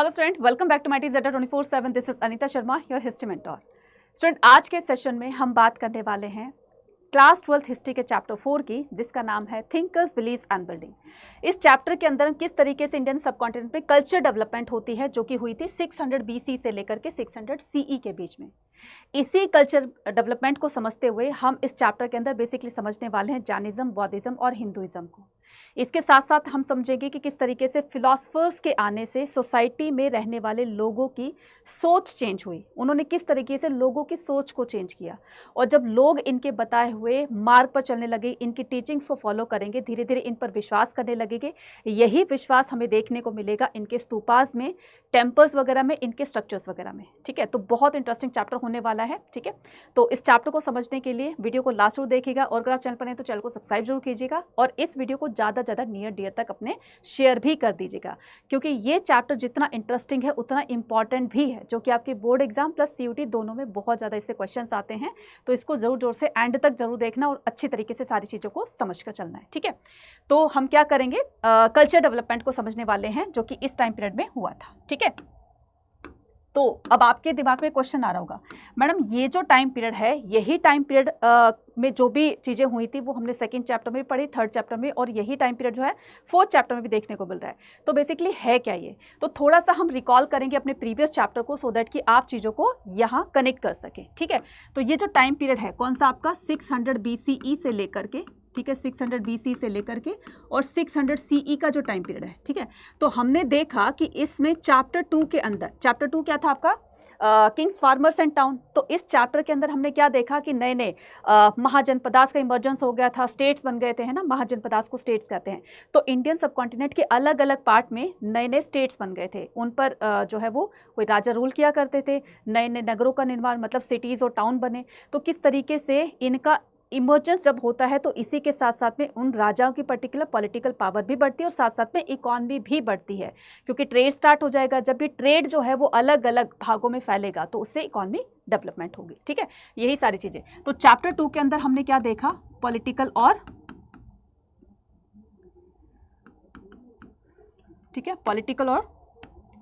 Hello student, welcome back to my tees 24/7। This is Anita Sharma, your history mentor. Student, आज के session में हम बात करने वाले हैं क्लास 12th हिस्ट्री के चैप्टर 4 की, जिसका नाम है थिंकर्स, बिलीव्स एंड बिल्डिंग। इस चैप्टर के अंदर किस तरीके से इंडियन सबकॉन्टिनेंट में कल्चर डेवलपमेंट होती है, जो कि हुई थी 600 BC से लेकर के 600 CE के बीच में। इसी कल्चर डेवलपमेंट को समझते हुए हम इस चैप्टर के अंदर बेसिकली समझने वाले हैं जैनिज्म, बौद्धिज्म और हिंदुइज्म को। इसके साथ साथ हम समझेंगे कि किस तरीके से फिलॉसफर्स के आने से सोसाइटी में रहने वाले लोगों की सोच चेंज हुई, उन्होंने किस तरीके से लोगों की सोच को चेंज किया, और जब लोग इनके बताए हुए मार्ग पर चलने लगे, इनकी टीचिंग्स को फॉलो करेंगे, धीरे धीरे इन पर विश्वास करने लगेंगे। यही विश्वास हमें देखने को मिलेगा इनके स्तूपास में, टेम्पल्स वगैरह में, इनके स्ट्रक्चर्स वगैरह में। ठीक है, तो बहुत इंटरेस्टिंग चैप्टर होने वाला है। ठीक है, तो इस चैप्टर को समझने के लिए वीडियो को लास्ट तक देखिएगा, और अगर आप चैनल पर नहीं तो चैनल को सब्सक्राइब जरूर कीजिएगा, और इस वीडियो को ज़्यादा नियर डियर तक अपने शेयर भी कर दीजिएगा, क्योंकि ये चैप्टर जितना इंटरेस्टिंग है उतना इंपॉर्टेंट भी है, जो कि आपके बोर्ड एग्जाम प्लस CUT दोनों में बहुत ज़्यादा इससे क्वेश्चंस आते हैं। तो इसको जोर से एंड तक जरूर देखना और अच्छी तरीके से सारी चीज़ों को समझ कर चलना है। ठीक है, तो हम क्या करेंगे, कल्चर डेवलपमेंट को समझने वाले हैं, जो कि इस टाइम पीरियड में हुआ था। ठीक है, तो अब आपके दिमाग में क्वेश्चन आ रहा होगा, मैडम ये जो टाइम पीरियड है, यही टाइम पीरियड में जो भी चीज़ें हुई थी वो हमने सेकंड चैप्टर में पढ़ी, थर्ड चैप्टर में, और यही टाइम पीरियड जो है फोर्थ चैप्टर में भी देखने को मिल रहा है। तो बेसिकली है क्या ये, तो थोड़ा सा हम रिकॉल करेंगे अपने प्रीवियस चैप्टर को, सो दैट कि आप चीज़ों को यहाँ कनेक्ट कर सकें। ठीक है, तो ये जो टाइम पीरियड है कौन सा आपका 600 BCE से लेकर के, ठीक है, 600 BC से लेकर के और 600 CE का जो टाइम पीरियड है। ठीक है, तो हमने देखा कि इसमें चैप्टर 2 के अंदर, चैप्टर 2 क्या था आपका, किंग्स, फार्मर्स एंड टाउन। तो इस चैप्टर के अंदर हमने क्या देखा कि नए नए महाजनपदास का इमर्जेंस हो गया था, स्टेट्स बन गए थे, है ना, महाजनपदास को स्टेट्स कहते हैं। तो इंडियन सबकॉन्टिनेंट के अलग अलग पार्ट में नए नए स्टेट्स बन गए थे, उन पर जो है वो कोई राजा रूल किया करते थे, नए नए नगरों का निर्माण, मतलब सिटीज़ और टाउन बने। तो किस तरीके से इनका इमर्जेंस जब होता है तो इसी के साथ साथ में उन राजाओं की पर्टिकुलर पॉलिटिकल पावर भी बढ़ती है, और साथ साथ में इकॉनमी भी बढ़ती है, क्योंकि ट्रेड स्टार्ट हो जाएगा। जब भी ट्रेड जो है वो अलग अलग भागों में फैलेगा तो उससे इकॉनमी डेवलपमेंट होगी। ठीक है, यही सारी चीज़ें। तो चैप्टर 2 के अंदर हमने क्या देखा, पॉलिटिकल और, ठीक है, पॉलिटिकल और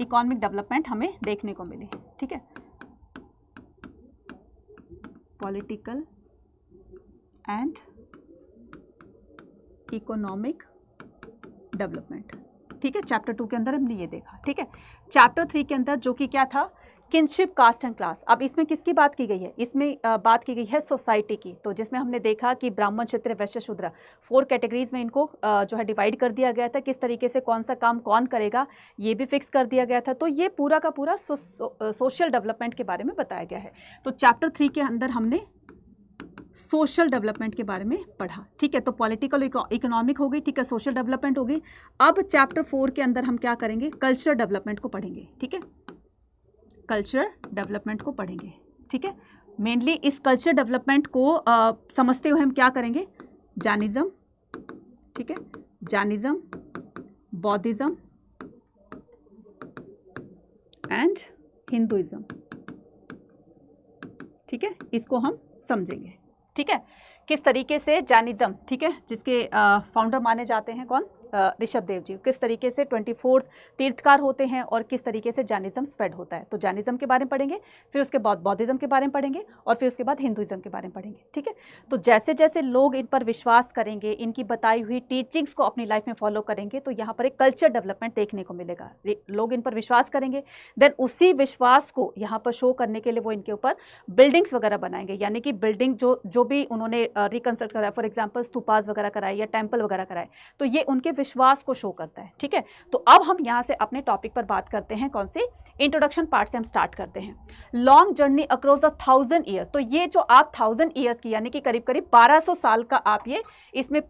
इकोनॉमिक डेवलपमेंट हमें देखने को मिली। ठीक है, पॉलिटिकल एंड इकोनॉमिक डेवलपमेंट। ठीक है, चैप्टर 2 के अंदर हमने ये देखा। ठीक है, चैप्टर 3 के अंदर जो कि क्या था, किनशिप, कास्ट एंड क्लास। अब इसमें किसकी बात की गई है, इसमें बात की गई है सोसाइटी की। तो जिसमें हमने देखा कि ब्राह्मण, क्षत्रिय, वैश्य, शूद्र 4 कैटेगरीज में इनको जो है डिवाइड कर दिया गया था। किस तरीके से कौन सा काम कौन करेगा ये भी फिक्स कर दिया गया था। तो ये पूरा का पूरा सोशल डेवलपमेंट के बारे में बताया गया है। तो चैप्टर 3 के अंदर हमने सोशल डेवलपमेंट के बारे में पढ़ा। ठीक है, तो पॉलिटिकल, इकोनॉमिक हो गई, ठीक है, सोशल डेवलपमेंट हो गई। अब चैप्टर 4 के अंदर हम क्या करेंगे, कल्चर डेवलपमेंट को पढ़ेंगे। ठीक है, कल्चर डेवलपमेंट को पढ़ेंगे। ठीक है, मेनली इस कल्चर डेवलपमेंट को समझते हुए हम क्या करेंगे, जैनिज्म, ठीक है, जैनिज्म, बौद्धिज्म एंड हिंदुइज्म। ठीक है, इसको हम समझेंगे। ठीक है, किस तरीके से जैनिज्म, ठीक है, जिसके फाउंडर माने जाते हैं कौन, ऋषभ देव जी, किस तरीके से 24 तीर्थकार होते हैं और किस तरीके से जैनिज्म स्प्रेड होता है। तो जैनिज्म के बारे में पढ़ेंगे, फिर उसके बाद बौद्धिज्म के बारे में पढ़ेंगे, और फिर उसके बाद हिंदुइज्म के बारे में पढ़ेंगे। ठीक है, तो जैसे जैसे लोग इन पर विश्वास करेंगे, इनकी बताई हुई टीचिंग्स को अपनी लाइफ में फॉलो करेंगे, तो यहाँ पर एक कल्चर डेवलपमेंट देखने को मिलेगा। लोग इन पर विश्वास करेंगे, देन उसी विश्वास को यहाँ पर शो करने के लिए वो इनके ऊपर बिल्डिंग्स वगैरह बनाएंगे, यानी कि बिल्डिंग जो भी उन्होंने रिकंस्ट्रक्ट कराया, फॉर एग्जाम्पल स्तूपास वगैरह कराए या टेम्पल वगैरह कराए, तो ये उनके विश्वास को शो करता है। ठीक है, तो अब हम यहाँ से अपने टॉपिक पर बात करते हैं, कौन सी, इंट्रोडक्शन पार्ट से हम स्टार्ट करते हैं। Long journey across the 1000 years. तो ये जो आप 1000 ईयर्स की, यानी कि करीब करीब 1200 साल का आप ये इसमें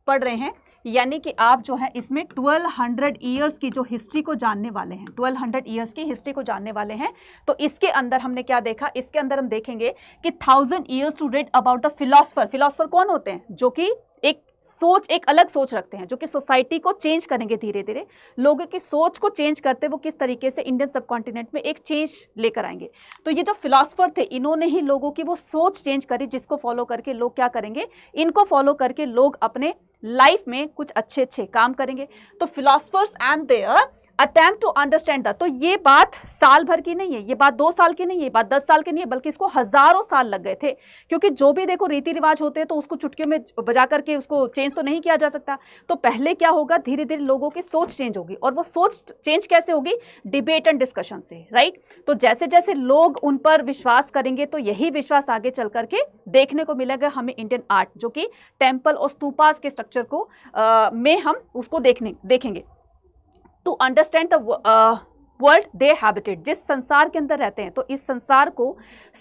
पढ़ रहे हैं, यानी कि आप जो है इसमें 1200 ईयर्स की जो हिस्ट्री को जानने वाले हैं, 1200 ईयर्स की हिस्ट्री को जानने वाले हैं। तो इसके अंदर हमने क्या देखा, इसके अंदर हम देखेंगे कि 1000 years to read about the philosopher. Philosopher कौन होते हैं, जो कि एक अलग सोच रखते हैं, जो कि सोसाइटी को चेंज करेंगे, धीरे धीरे लोगों की सोच को चेंज करते वो किस तरीके से इंडियन सबकॉन्टिनेंट में एक चेंज लेकर आएंगे। तो ये जो फिलोसफर थे, इन्होंने ही लोगों की वो सोच चेंज करी, जिसको फॉलो करके लोग क्या करेंगे, इनको फॉलो करके लोग अपने लाइफ में कुछ अच्छे अच्छे काम करेंगे। तो philosophers and their attempt to understand the, तो ये बात साल भर की नहीं है, ये बात 2 साल की नहीं है, ये बात 10 साल की नहीं है, बल्कि इसको हजारों साल लग गए थे। क्योंकि जो भी देखो रीति रिवाज होते हैं तो उसको चुटकियों में बजा करके उसको चेंज तो नहीं किया जा सकता। तो पहले क्या होगा, धीरे धीरे लोगों की सोच चेंज होगी, और वो सोच चेंज कैसे होगी, डिबेट एंड डिस्कशन से, राइट। तो जैसे जैसे लोग उन पर विश्वास करेंगे तो यही विश्वास आगे चल करके देखने को मिलेगा हमें इंडियन आर्ट, जो कि टेम्पल और स्तूपास के स्ट्रक्चर को में हम उसको देखेंगे। To understand the world they habited, जिस संसार के अंदर रहते हैं, तो इस संसार को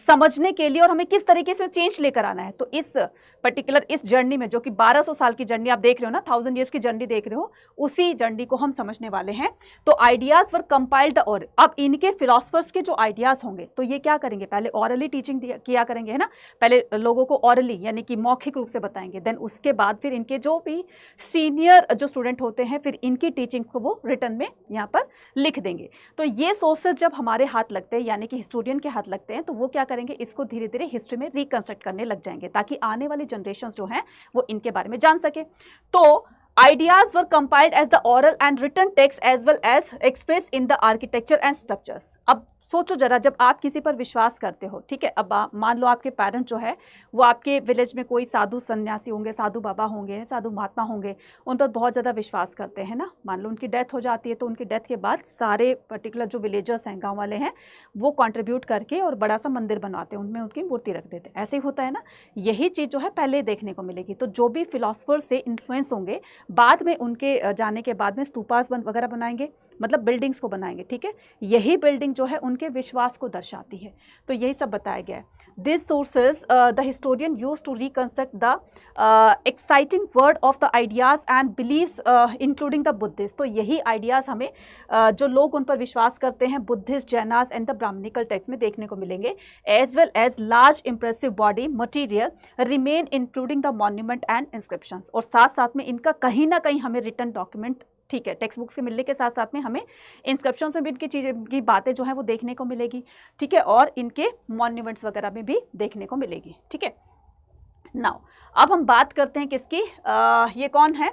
समझने के लिए और हमें किस तरीके से चेंज लेकर आना है। तो इस पर्टिकुलर इस जर्नी में, जो कि 1200 साल की जर्नी आप देख रहे हो ना, 1000 ईयर्स की जर्नी देख रहे हो, उसी जर्नी को हम समझने वाले हैं। तो आइडियाज वर कंपाइल्ड और अब इनके फिलोसफर्स के जो आइडियाज होंगे तो ये क्या करेंगे, पहले ऑरली टीचिंग किया करेंगे, है ना, पहले लोगों को ऑरली यानी कि मौखिक रूप से बताएंगे, देन उसके बाद फिर इनके जो भी सीनियर जो स्टूडेंट होते हैं फिर इनकी टीचिंग को वो रिटर्न में यहाँ पर लिख देंगे। तो ये सोर्सेज जब हमारे हाथ लगते हैं यानी कि हिस्टोरियन के हाथ लगते हैं तो वो क्या करेंगे, इसको धीरे धीरे हिस्ट्री में रिकंस्ट्रक्ट करने लग जाएंगे, ताकि आने वाली जनरेशंस जो हैं वो इनके बारे में जान सके। तो ideas were compiled as the oral and written text as well as expressed in the architecture and sculptures। अब सोचो जरा, जब आप किसी पर विश्वास करते हो, ठीक है, अब मान लो आपके पेरेंट जो है वो आपके विलेज में कोई साधु सन्यासी होंगे, साधु बाबा होंगे, साधु महात्मा होंगे, उन पर बहुत ज़्यादा विश्वास करते हैं ना। मान लो उनकी डेथ हो जाती है तो उनकी डेथ के बाद सारे पर्टिकुलर जो विलेजर्स हैं, गाँव वाले हैं, वो कॉन्ट्रीब्यूट करके और बड़ा सा मंदिर बनवाते हैं, उनमें उनकी मूर्ति रख देते हैं। ऐसे ही होता है ना, यही चीज़ जो है पहले देखने को मिलेगी। तो जो भी फिलोसफर से इन्फ्लुएंस होंगे, बाद में उनके जाने के बाद में स्तूपास वगैरह बनाएंगे, मतलब बिल्डिंग्स को बनाएंगे, ठीक है। यही बिल्डिंग जो है उनके विश्वास को दर्शाती है। तो यही सब बताया गया है। This sources the historian use to reconstruct the exciting word of the ideas and beliefs including the Buddhist. तो यही आइडियाज हमें जो लोग उन पर विश्वास करते हैं, Buddhist, Jainas and the Brahmanical text में देखने को मिलेंगे, as well as large impressive body material remain including the monument and inscriptions. और साथ साथ में इनका कहीं ना कहीं हमें रिटर्न डॉक्यूमेंट, ठीक है, टेक्स्ट बुक्स के मिलने के साथ साथ में हमें इंस्क्रिप्शंस में भी इनकी चीज़ें की बातें जो हैं वो देखने को मिलेगी, ठीक है, और इनके मॉन्यूमेंट्स वगैरह में भी देखने को मिलेगी, ठीक है। नाउ अब हम बात करते हैं किसकी, ये कौन है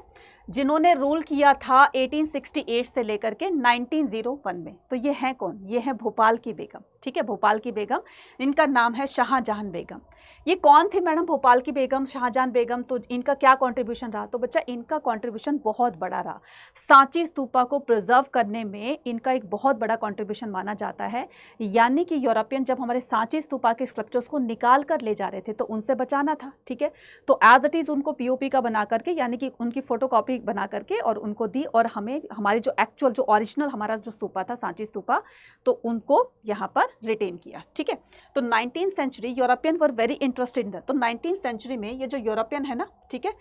जिन्होंने रूल किया था 1868 से लेकर के 1901 में। तो ये हैं कौन, ये है भोपाल की बेगम, ठीक है, भोपाल की बेगम, इनका नाम है शाहजहां बेगम। ये कौन थी मैडम भोपाल की बेगम, शाहजहां बेगम? तो इनका क्या कंट्रीब्यूशन रहा? तो बच्चा इनका कंट्रीब्यूशन बहुत बड़ा रहा। सांची स्तूपा को प्रिजर्व करने में इनका एक बहुत बड़ा कंट्रीब्यूशन माना जाता है। यानी कि यूरोपियन जब हमारे सांची स्तूपा के स्कल्पचर्स को निकाल कर ले जा रहे थे तो उनसे बचाना था, ठीक है। तो एज इट इज़ उनको पीओपी का बना करके, यानी कि उनकी फोटोकॉपी बना करके और उनको दी, और हमें हमारी जो एक्चुअल जो ओरिजिनल हमारा जो स्तूपा था सांची स्तूपा, तो उनको यहाँ पर रिटेन किया, ठीक है। तो 19th century European were very interested in the, तो 19th सेंचुरी में ये जो यूरोपियन है ना, ठीक है,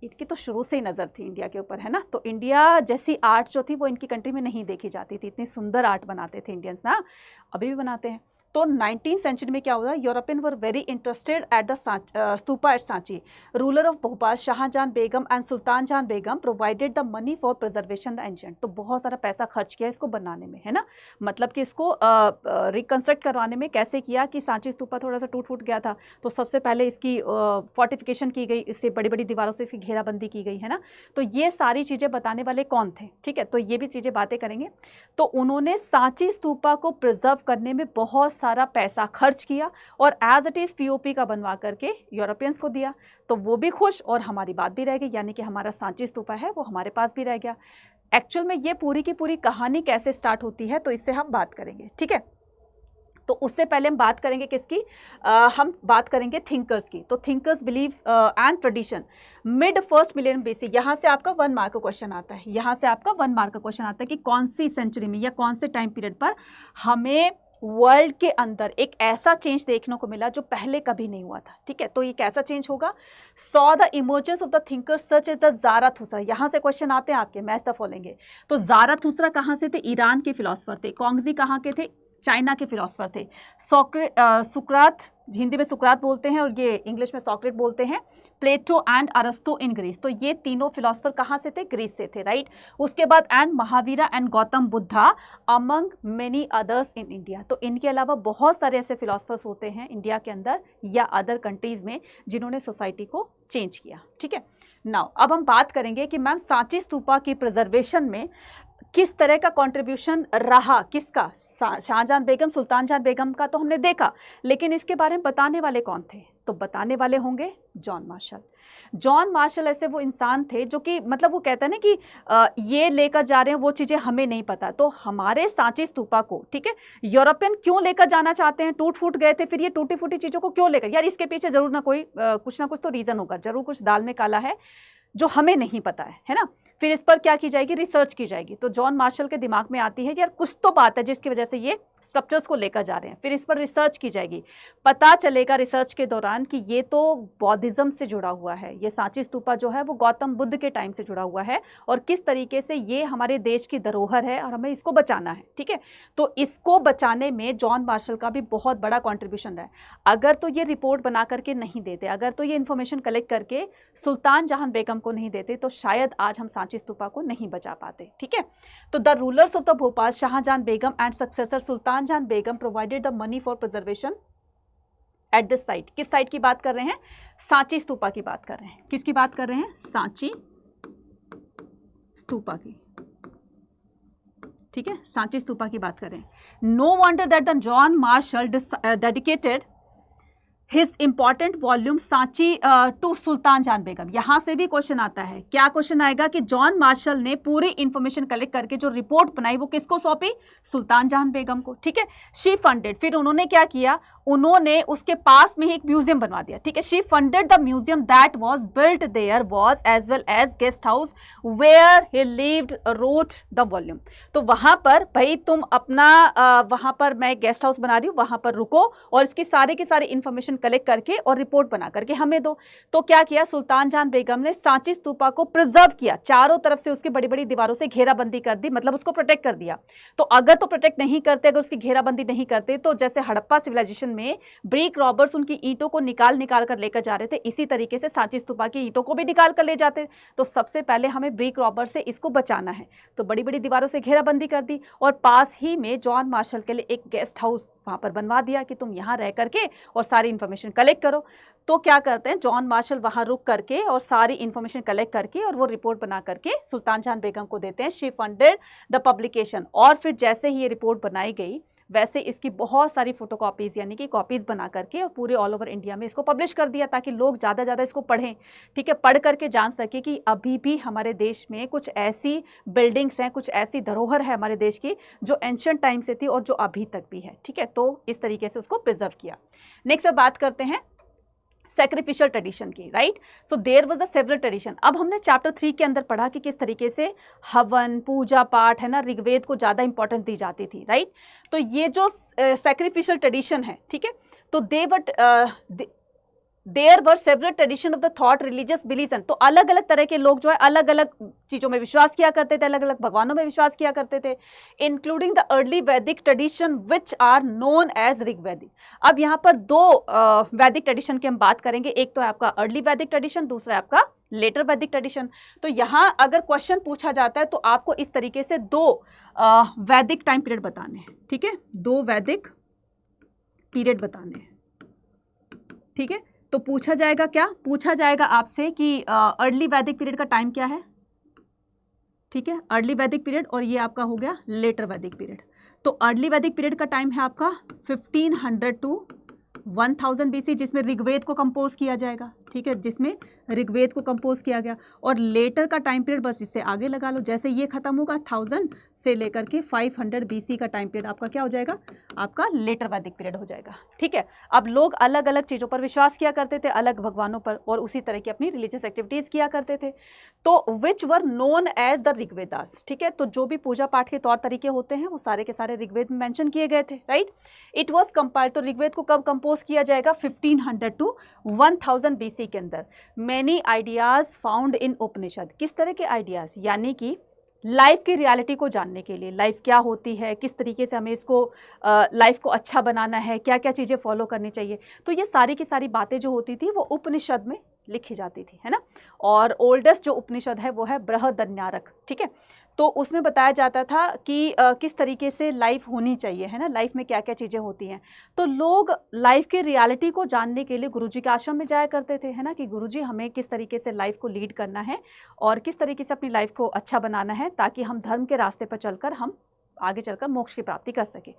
इनकी तो शुरू से ही नज़र थी इंडिया के ऊपर, है ना। तो इंडिया जैसी आर्ट जो थी वो इनकी कंट्री में नहीं देखी जाती थी। इतनी सुंदर आर्ट बनाते थे इंडियंस ना, अभी भी बनाते हैं। तो 19th सेंचुरी में क्या हुआ, European were very interested at the stupa at Sanchi. Ruler of Bhopal Shahjahan Begum and Sultan Jahan Begum provided the money for preservation the ancient. तो बहुत सारा पैसा खर्च किया इसको बनाने में, है ना, मतलब कि इसको रिकंस्ट्रक्ट करवाने में। कैसे किया कि सांची स्तूपा थोड़ा सा टूट फूट गया था, तो सबसे पहले इसकी फोर्टिफिकेशन की गई, इससे बड़ी बड़ी दीवारों से इसकी घेराबंदी की गई, है ना। तो ये सारी चीज़ें बताने वाले कौन थे, ठीक है, तो ये भी चीज़ें बातें करेंगे। तो उन्होंने सांची स्तूपा को प्रिजर्व करने में बहुत सारा पैसा खर्च किया और एज इट इज पीओपी का बनवा करके यूरोपियंस को दिया। तो वो भी खुश और हमारी बात भी रह गई, यानी कि हमारा सांची स्तूपा है वो हमारे पास भी रह गया। एक्चुअल में ये पूरी की पूरी कहानी कैसे स्टार्ट होती है तो इससे हम बात करेंगे, ठीक है। तो उससे पहले हम बात करेंगे किसकी, हम बात करेंगे थिंकर्स की। तो thinkers believe and tradition mid first million BC. यहाँ से आपका 1 मार्क का क्वेश्चन आता है, यहाँ से आपका 1 मार्क का क्वेश्चन आता है कि कौन सी सेंचुरी में या कौन से टाइम पीरियड पर हमें वर्ल्ड के अंदर एक ऐसा चेंज देखने को मिला जो पहले कभी नहीं हुआ था, ठीक है। तो ये कैसा चेंज होगा, saw the emergence of the thinkers such as the Zarathustra. यहाँ से क्वेश्चन आते हैं आपके, मैच द फॉलोइंग। तो ज़ाराथुस्रा कहाँ से थे, ईरान के फिलोसफर थे। कॉन्गजी कहाँ के थे, चाइना के फिलोसफर थे। सुकरात, हिंदी में सुकरात बोलते हैं और ये इंग्लिश में सॉक्रेट बोलते हैं। प्लेटो एंड अरस्तु इन ग्रीस। तो ये तीनों फिलोसफर कहाँ से थे, ग्रीस से थे, राइट। उसके बाद and Mahavira and Gautam Buddha among many others in India. तो इनके अलावा बहुत सारे ऐसे फिलोसफर्स होते हैं इंडिया के अंदर या अदर कंट्रीज में जिन्होंने सोसाइटी को चेंज किया, ठीक है। नाउ अब हम बात करेंगे कि मैम सांची स्तूपा की प्रिजर्वेशन में किस तरह का कंट्रीब्यूशन रहा, किसका, शाहजहां बेगम, सुल्तान जहां बेगम का तो हमने देखा, लेकिन इसके बारे में बताने वाले कौन थे? तो बताने वाले होंगे जॉन मार्शल। जॉन मार्शल ऐसे वो इंसान थे जो कि मतलब वो कहते हैं ना कि ये लेकर जा रहे हैं वो चीज़ें हमें नहीं पता, तो हमारे सांची स्तूपा को, ठीक है, यूरोपियन क्यों लेकर जाना चाहते हैं, टूट फूट गए थे, फिर ये टूटी फूटी चीज़ों को क्यों लेकर, यार इसके पीछे जरूर ना कोई कुछ ना कुछ तो रीज़न होगा, जरूर कुछ दाल में काला है जो हमें नहीं पता है ना। फिर इस पर क्या की जाएगी, रिसर्च की जाएगी। तो जॉन मार्शल के दिमाग में आती है यार कुछ तो बात है जिसकी वजह से ये स्कल्पचर्स को लेकर जा रहे हैं। फिर इस पर रिसर्च की जाएगी, पता चलेगा रिसर्च के दौरान कि ये तो बौद्धिज्म से जुड़ा हुआ है, ये सांची स्तूपा जो है वो गौतम बुद्ध के टाइम से जुड़ा हुआ है, और किस तरीके से ये हमारे देश की धरोहर है और हमें इसको बचाना है, ठीक है। तो इसको बचाने में जॉन मार्शल का भी बहुत बड़ा कॉन्ट्रीब्यूशन है। अगर तो ये रिपोर्ट बना करके नहीं देते, अगर तो ये इन्फॉर्मेशन कलेक्ट करके सुल्तान जहां बेगम को नहीं देते, तो शायद आज हम सांची स्तूपा को नहीं बचा पाते, ठीक है। तो the rulers of the Bhopal, Shahjahan Begum and successor Sultan Jahan Begum provided the money for preservation at this site. किस साइट की बात कर रहे हैं? सांची स्तूपा की बात कर रहे हैं। किसकी बात कर रहे हैं? सांची स्तूपा की, ठीक है, सांची स्तूपा की बात कर रहे हैं। No wonder that the John Marshall dedicated his important volume Sanchi to Sultan Jahan Begum. यहां से भी क्वेश्चन आता है, क्या क्वेश्चन आएगा कि जॉन मार्शल ने पूरी इंफॉर्मेशन कलेक्ट करके जो रिपोर्ट बनाई वो किसको सौंपी? सुल्तान जहां बेगम को, ठीक है। शी फंडेड, फिर उन्होंने क्या किया, उन्होंने उसके पास में ही एक म्यूजियम बनवा दिया, ठीक है। She funded the museum that was built there was as well as guest house where he lived wrote the volume. तो वहां पर भाई तुम अपना वहां पर मैं गेस्ट हाउस बना रही हूँ, वहां पर रुको और इसकी सारे की सारी इंफॉर्मेशन कलेक्ट करके और रिपोर्ट बना करके हमें दो। तो क्या किया, सुल्तान जहां बेगम ने सांची स्तूपा को प्रिजर्व किया, चारों तरफ से उसकी बड़ी बड़ी दीवारों से घेराबंदी कर दी, मतलब उसको प्रोटेक्ट कर दिया। तो अगर तो प्रोटेक्ट नहीं करते, अगर उसकी घेराबंदी नहीं करते, तो जैसे हड़प्पा सिविलाइजेशन में ब्रिक रॉबर्स उनकी ईंटों को निकाल निकाल कर लेकर जा रहे थे, इसी तरीके से सांची स्तूपा की ईंटों को भी निकाल कर ले जाते। तो सबसे पहले हमें ब्रिक रॉबर से इसको बचाना है, तो बड़ी बड़ी दीवारों से घेराबंदी कर दी और पास ही में जॉन मार्शल के लिए एक गेस्ट हाउस वहां पर बनवा दिया कि तुम यहां रह करके और सारी इंफॉर्मेशन कलेक्ट करो। तो क्या करते हैं, जॉन मार्शल वहां रुक करके और सारी इंफॉर्मेशन कलेक्ट करके और वो रिपोर्ट बना करके सुल्तान जहां बेगम को देते हैं। शी फंडेड द पब्लिकेशन, और फिर जैसे ही ये रिपोर्ट बनाई गई वैसे इसकी बहुत सारी फोटोकॉपीज यानी कि कॉपीज बना करके और पूरे ऑल ओवर इंडिया में इसको पब्लिश कर दिया, ताकि लोग ज़्यादा ज़्यादा इसको पढ़ें, ठीक है, पढ़ करके जान सके कि अभी भी हमारे देश में कुछ ऐसी बिल्डिंग्स हैं, कुछ ऐसी धरोहर है हमारे देश की जो एंशिएंट टाइम से थी और जो अभी तक भी है, ठीक है। तो इस तरीके से उसको प्रिजर्व किया। नेक्स्ट अब बात करते हैं सैक्रिफिशियल ट्रेडिशन की, right. So there was a several tradition. अब हमने चैप्टर 3 के अंदर पढ़ा कि किस तरीके से हवन, पूजा पाठ है ना, ऋग्वेद को ज़्यादा इंपॉर्टेंस दी जाती थी, राइट। तो ये जो सैक्रिफिशियल ट्रेडिशन है, ठीक है, तो there were several tradition of the thought, religious belief. तो अलग अलग तरह के लोग जो है अलग अलग चीज़ों में विश्वास किया करते थे, अलग अलग भगवानों में विश्वास किया करते थे, including the early Vedic tradition which are known as Rigvedic. अब यहाँ पर दो वैदिक ट्रेडिशन की हम बात करेंगे, एक तो है आपका अर्ली वैदिक ट्रेडिशन, दूसरा है आपका लेटर वैदिक ट्रेडिशन। तो यहाँ अगर क्वेश्चन पूछा जाता है तो आपको इस तरीके से दो वैदिक टाइम पीरियड बताने हैं, ठीक है, दो वैदिक पीरियड बताने हैं, ठीक है। तो पूछा जाएगा, क्या पूछा जाएगा आपसे कि अर्ली वैदिक पीरियड का टाइम क्या है, ठीक है, अर्ली वैदिक पीरियड, और ये आपका हो गया लेटर वैदिक पीरियड। तो अर्ली वैदिक पीरियड का टाइम है आपका 1500 टू 1000 BC, जिसमें ऋग्वेद को कंपोज किया जाएगा, ठीक है, जिसमें ऋग्वेद को कंपोज किया गया। और लेटर का टाइम पीरियड बस इससे आगे लगा लो, जैसे ये खत्म होगा 1000 से लेकर के 500 BC का टाइम पीरियड आपका क्या हो जाएगा, आपका लेटर वैदिक पीरियड हो जाएगा, ठीक है। अब लोग अलग अलग चीज़ों पर विश्वास किया करते थे, अलग भगवानों पर, और उसी तरह की अपनी रिलीजियस एक्टिविटीज़ किया करते थे, तो विच were known as the Rigvedas, ठीक है। तो जो भी पूजा पाठ के तौर तरीके होते हैं वो सारे के सारे ऋग्वेद में मेंशन किए गए थे, राइट। इट वाज कंपाइल्ड, तो ऋग्वेद को कब कंपोज किया जाएगा, 1500 टू 1000 BC के अंदर। मैनी आइडियाज फाउंड इन उपनिषद। किस तरह के आइडियाज, यानी कि लाइफ की रियलिटी को जानने के लिए, लाइफ क्या होती है, किस तरीके से हमें इसको लाइफ को अच्छा बनाना है, क्या क्या चीज़ें फॉलो करनी चाहिए, तो ये सारी की सारी बातें जो होती थी वो उपनिषद में लिखी जाती थी, है ना। और ओल्डेस्ट जो उपनिषद है वो है बृहदारण्यक, ठीक है। तो उसमें बताया जाता था कि किस तरीके से लाइफ होनी चाहिए, है ना, लाइफ में क्या क्या चीज़ें होती हैं। तो लोग लाइफ के रियलिटी को जानने के लिए गुरुजी के आश्रम में जाया करते थे, है ना, कि गुरुजी हमें किस तरीके से लाइफ को लीड करना है और किस तरीके से अपनी लाइफ को अच्छा बनाना है, ताकि हम धर्म के रास्ते पर चलकर हम आगे चलकर मोक्ष की प्राप्ति कर सके।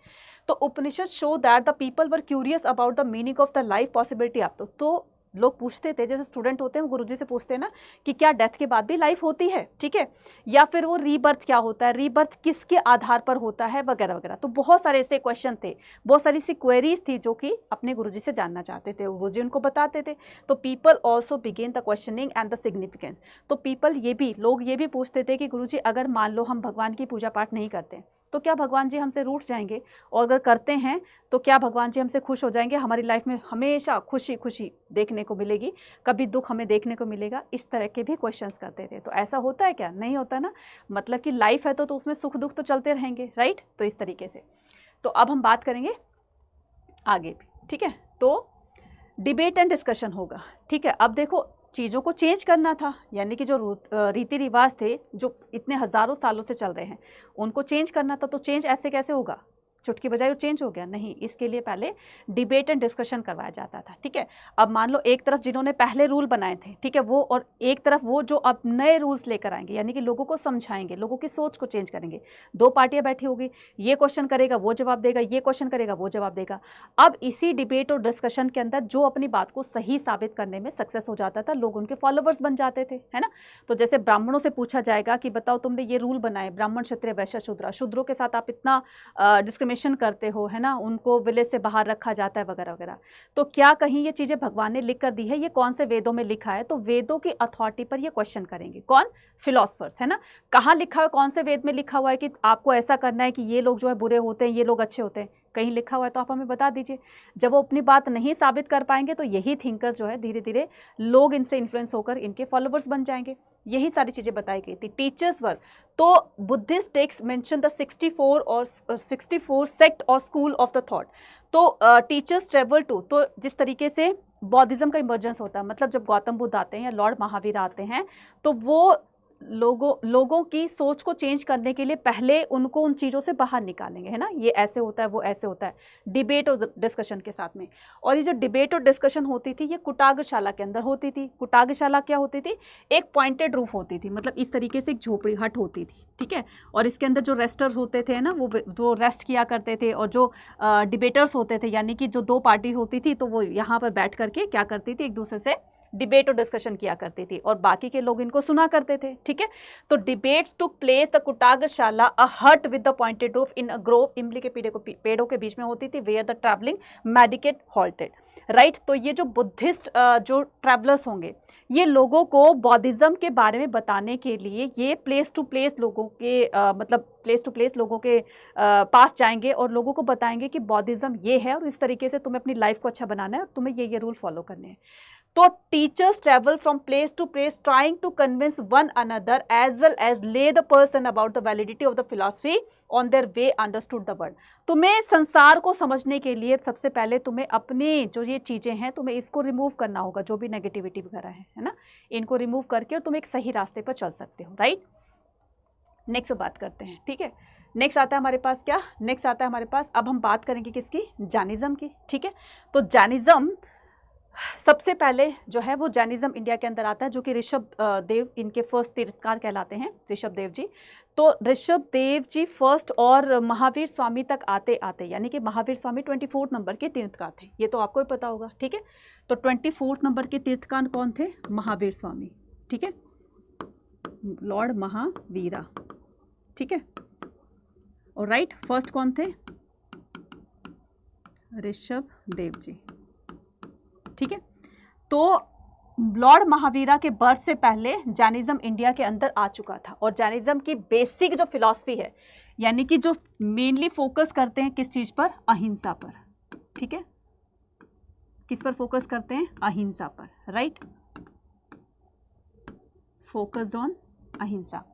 तो Upanishad show that the people were curious about the meaning of the life possibility of तो लोग पूछते थे, जैसे स्टूडेंट होते हैं वो गुरुजी से पूछते हैं ना कि क्या डेथ के बाद भी लाइफ होती है, ठीक है, या फिर वो रीबर्थ क्या होता है, रीबर्थ किसके आधार पर होता है, वगैरह वगैरह। तो बहुत सारे ऐसे क्वेश्चन थे, बहुत सारी सी क्वेरीज थी जो कि अपने गुरुजी से जानना चाहते थे, गुरुजी उनको बताते थे। तो people also began the questioning and the significance. तो लोग ये भी पूछते थे कि गुरुजी अगर मान लो हम भगवान की पूजा पाठ नहीं करते तो क्या भगवान जी हमसे रूठ जाएंगे, और अगर करते हैं तो क्या भगवान जी हमसे खुश हो जाएंगे, हमारी लाइफ में हमेशा खुशी खुशी देखने को मिलेगी, कभी दुख हमें देखने को मिलेगा। इस तरह के भी क्वेश्चंस करते थे। तो ऐसा होता है क्या? नहीं होता ना, मतलब कि लाइफ है तो उसमें सुख दुख तो चलते रहेंगे, राइट। तो इस तरीके से तो अब हम बात करेंगे आगे भी, ठीक है। तो डिबेट एंड डिस्कशन होगा, ठीक है। अब देखो, चीज़ों को चेंज करना था, यानी कि जो रीति रिवाज थे जो इतने हज़ारों सालों से चल रहे हैं उनको चेंज करना था। तो चेंज ऐसे कैसे होगा? चुटकी बजाई वो चेंज हो गया? नहीं, इसके लिए पहले डिबेट एंड डिस्कशन करवाया जाता था, ठीक है। अब मान लो एक तरफ जिन्होंने पहले रूल बनाए थे, ठीक है, वो, और एक तरफ वो जो अब नए रूल्स लेकर आएंगे, यानी कि लोगों को समझाएंगे, लोगों की सोच को चेंज करेंगे। दो पार्टियां बैठी होगी, ये क्वेश्चन करेगा वो जवाब देगा, ये क्वेश्चन करेगा वो जवाब देगा। अब इसी डिबेट और डिस्कशन के अंदर जो अपनी बात को सही साबित करने में सक्सेस हो जाता था, लोग उनके फॉलोवर्स बन जाते थे, है ना। तो जैसे ब्राह्मणों से पूछा जाएगा कि बताओ तुमने ये रूल बनाए, ब्राह्मण क्षत्रिय वैश्य शूद्र, शूद्रों के साथ आप इतना डिस्क्रिमिनेशन करते हो, है ना, उनको विलेज से बाहर रखा जाता है, वगैरह वगैरह। तो क्या कहीं ये चीज़ें भगवान ने लिख कर दी है? ये कौन से वेदों में लिखा है? तो वेदों की अथॉरिटी पर ये क्वेश्चन करेंगे कौन? फिलोसफर्स, है ना। कहाँ लिखा है, कौन से वेद में लिखा हुआ है कि आपको ऐसा करना है कि ये लोग जो है बुरे होते हैं, ये लोग अच्छे होते हैं? कहीं लिखा हुआ है तो आप हमें बता दीजिए। जब वो अपनी बात नहीं साबित कर पाएंगे तो यही थिंकर्स जो है धीरे धीरे लोग इनसे इन्फ्लुएंस होकर इनके फॉलोवर्स बन जाएंगे। यही सारी चीज़ें बताई गई थी। टीचर्स वर, तो Buddhist text mention the 64 sect और स्कूल ऑफ द थॉट। तो टीचर्स ट्रेवल टू, तो जिस तरीके से बौद्धिज्म का इमर्जेंस होता है, मतलब जब गौतम बुद्ध आते हैं या लॉर्ड महावीर आते हैं तो वो लोगों की सोच को चेंज करने के लिए पहले उनको उन चीज़ों से बाहर निकालेंगे, है ना। ये ऐसे होता है, वो ऐसे होता है, डिबेट और डिस्कशन के साथ में। और ये जो डिबेट और डिस्कशन होती थी ये कुटाग्रशाला के अंदर होती थी। कुटाग्रशाला क्या होती थी? एक पॉइंटेड रूफ होती थी, मतलब इस तरीके से एक झोपड़ी हट होती थी, ठीक है। और इसके अंदर जो रेस्टर्स होते थे ना, वो रेस्ट किया करते थे, और जो डिबेटर्स होते थे, यानी कि जो दो पार्टी होती थी, तो वो यहाँ पर बैठ करके क्या करती थी? एक दूसरे से डिबेट और डिस्कशन किया करती थी, और बाकी के लोग इनको सुना करते थे, ठीक है। तो debates took place the kutagarashala, a hut with the pointed roof in a grove, इमली के पेड़ों के बीच में होती थी, where the travelling mendicant halted, right. तो ये जो बुद्धिस्ट जो ट्रैवलर्स होंगे, ये लोगों को बौद्धिज्म के बारे में बताने के लिए ये प्लेस टू प्लेस लोगों के मतलब प्लेस टू प्लेस लोगों के पास जाएंगे और लोगों को बताएंगे कि बौद्धिज्म ये है और इस तरीके से तुम्हें अपनी लाइफ को अच्छा बनाना है और तुम्हें ये रूल फॉलो करने हैं। तो teachers travel from place to place trying to convince one another as well as lay the person about the validity of the philosophy on their way understood the world. तुम्हें संसार को समझने के लिए सबसे पहले तुम्हें अपनी जो ये चीज़ें हैं तुम्हें इसको रिमूव करना होगा, जो भी नेगेटिविटी वगैरह है ना, इनको रिमूव करके और तुम एक सही रास्ते पर चल सकते हो, राइट। नेक्स्ट बात करते हैं, ठीक है। नेक्स्ट आता है हमारे पास क्या? नेक्स्ट आता है हमारे पास, अब हम बात करेंगे किसकी? जैनिज्म की, ठीक है। तो जैनिज्म सबसे पहले जो है वो जैनिज्म इंडिया के अंदर आता है, जो कि ऋषभ देव इनके फर्स्ट तीर्थकार कहलाते हैं, ऋषभ देव जी। तो ऋषभ देव जी फर्स्ट और महावीर स्वामी तक आते आते, यानी कि महावीर स्वामी 24 नंबर के तीर्थकार थे, ये तो आपको ही पता होगा, ठीक है। तो 24 नंबर के तीर्थकार कौन थे? महावीर स्वामी, ठीक है, लॉर्ड महावीरा, ठीक है। और राइट, फर्स्ट कौन थे? ऋषभ देव जी, ठीक है। तो लॉर्ड महावीरा के बर्थ से पहले जैनिज्म इंडिया के अंदर आ चुका था, और जैनिज्म की बेसिक जो फिलॉसफी है, यानी कि जो मेनली फोकस करते हैं किस चीज़ पर? अहिंसा पर, ठीक है। किस पर फोकस करते हैं? अहिंसा पर, राइट, फोकस्ड ऑन अहिंसा।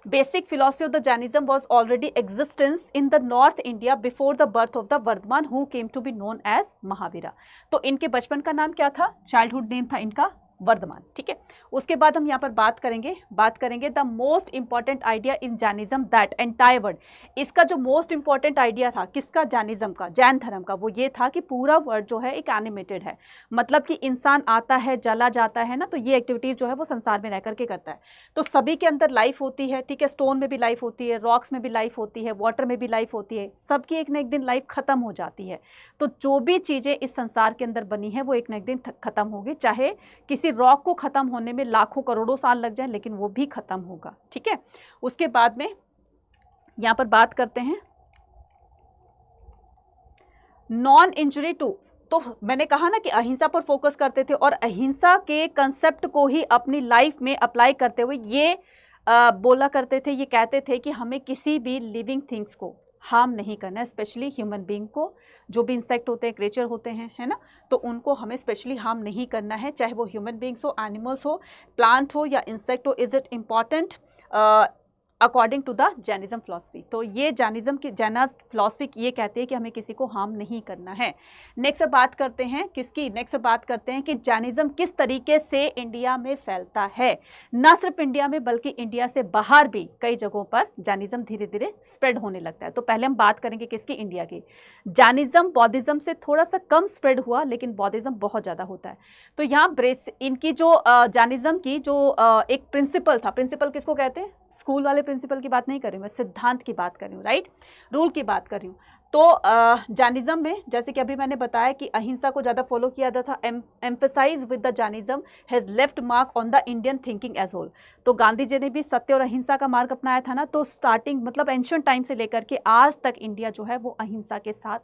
Basic philosophy of the Jainism was already existence in the North India before the birth of the Vardhaman, who came to be known as Mahavira. तो इनके बचपन का नाम क्या था? चाइल्डहुड नेम था इनका वर्धमान, ठीक है। उसके बाद हम यहाँ पर बात करेंगे the most important idea in Jainism that entire word. इसका जो मोस्ट इंपॉर्टेंट आइडिया था किसका, जैनिज्म का, जैन धर्म का, वो ये था कि पूरा वर्ड जो है एक एनिमेटेड है, मतलब कि इंसान आता है चला जाता है ना, तो ये एक्टिविटीज जो है वो संसार में रह करके करता है। तो सभी के अंदर लाइफ होती है, ठीक है, स्टोन में भी लाइफ होती है, रॉक्स में भी लाइफ होती है, वाटर में भी लाइफ होती है, सबकी एक ना एक दिन लाइफ खत्म हो जाती है। तो जो भी चीज़ें इस संसार के अंदर बनी है वो एक ना एक दिन खत्म होगी, चाहे किसी रॉक को खत्म होने में लाखों करोड़ों साल लग जाए, लेकिन वो भी खत्म होगा, ठीक है। उसके बाद में यहाँ पर बात करते हैं नॉन इंजुरी टू। तो मैंने कहा ना कि अहिंसा पर फोकस करते थे और अहिंसा के कंसेप्ट को ही अपनी लाइफ में अप्लाई करते हुए ये बोला करते थे, ये कहते थे कि हमें किसी भी लिविंग थिंग्स को हार्म नहीं करना है, स्पेशली ह्यूमन बीइंग को। जो भी इंसेक्ट होते हैं, क्रिएचर होते हैं, है ना, तो उनको हमें स्पेशली हार्म नहीं करना है, चाहे वो ह्यूमन बीइंग्स हो, एनिमल्स हो, प्लांट हो या इंसेक्ट हो। Is it important according to the Jainism philosophy. तो ये जैनिज्म की जैनाज फिलॉसफी ये कहते हैं कि हमें किसी को हार्म नहीं करना है। नेक्स्ट बात करते हैं किसकी, नेक्स्ट बात करते हैं कि जैनिज्म किस तरीके से इंडिया में फैलता है। न सिर्फ इंडिया में बल्कि इंडिया से बाहर भी कई जगहों पर जैनिज्म धीरे धीरे स्प्रेड होने लगता है। तो पहले हम बात करेंगे किसकी, इंडिया की। जैनिज्म बौद्धिज्म से थोड़ा सा कम स्प्रेड हुआ, लेकिन बौद्धिज्म बहुत ज़्यादा होता है। तो यहाँ इनकी जो जैनिज्म की जो एक प्रिंसिपल था, प्रिंसिपल किसको कहते हैं, स्कूल वाले प्रिंसिपल की बात नहीं कर रही हूँ मैं, सिद्धांत की बात कर रही हूँ, राइट, रूल की बात कर रही हूँ। तो जैनिज्म में जैसे कि अभी मैंने बताया कि अहिंसा को ज़्यादा फॉलो किया जाता था। Emphasise with the Jainism has left mark on the Indian thinking as whole. तो गांधी जी ने भी सत्य और अहिंसा का मार्ग अपनाया था ना, तो स्टार्टिंग मतलब एंशिएंट टाइम से लेकर के आज तक इंडिया जो है वो अहिंसा के साथ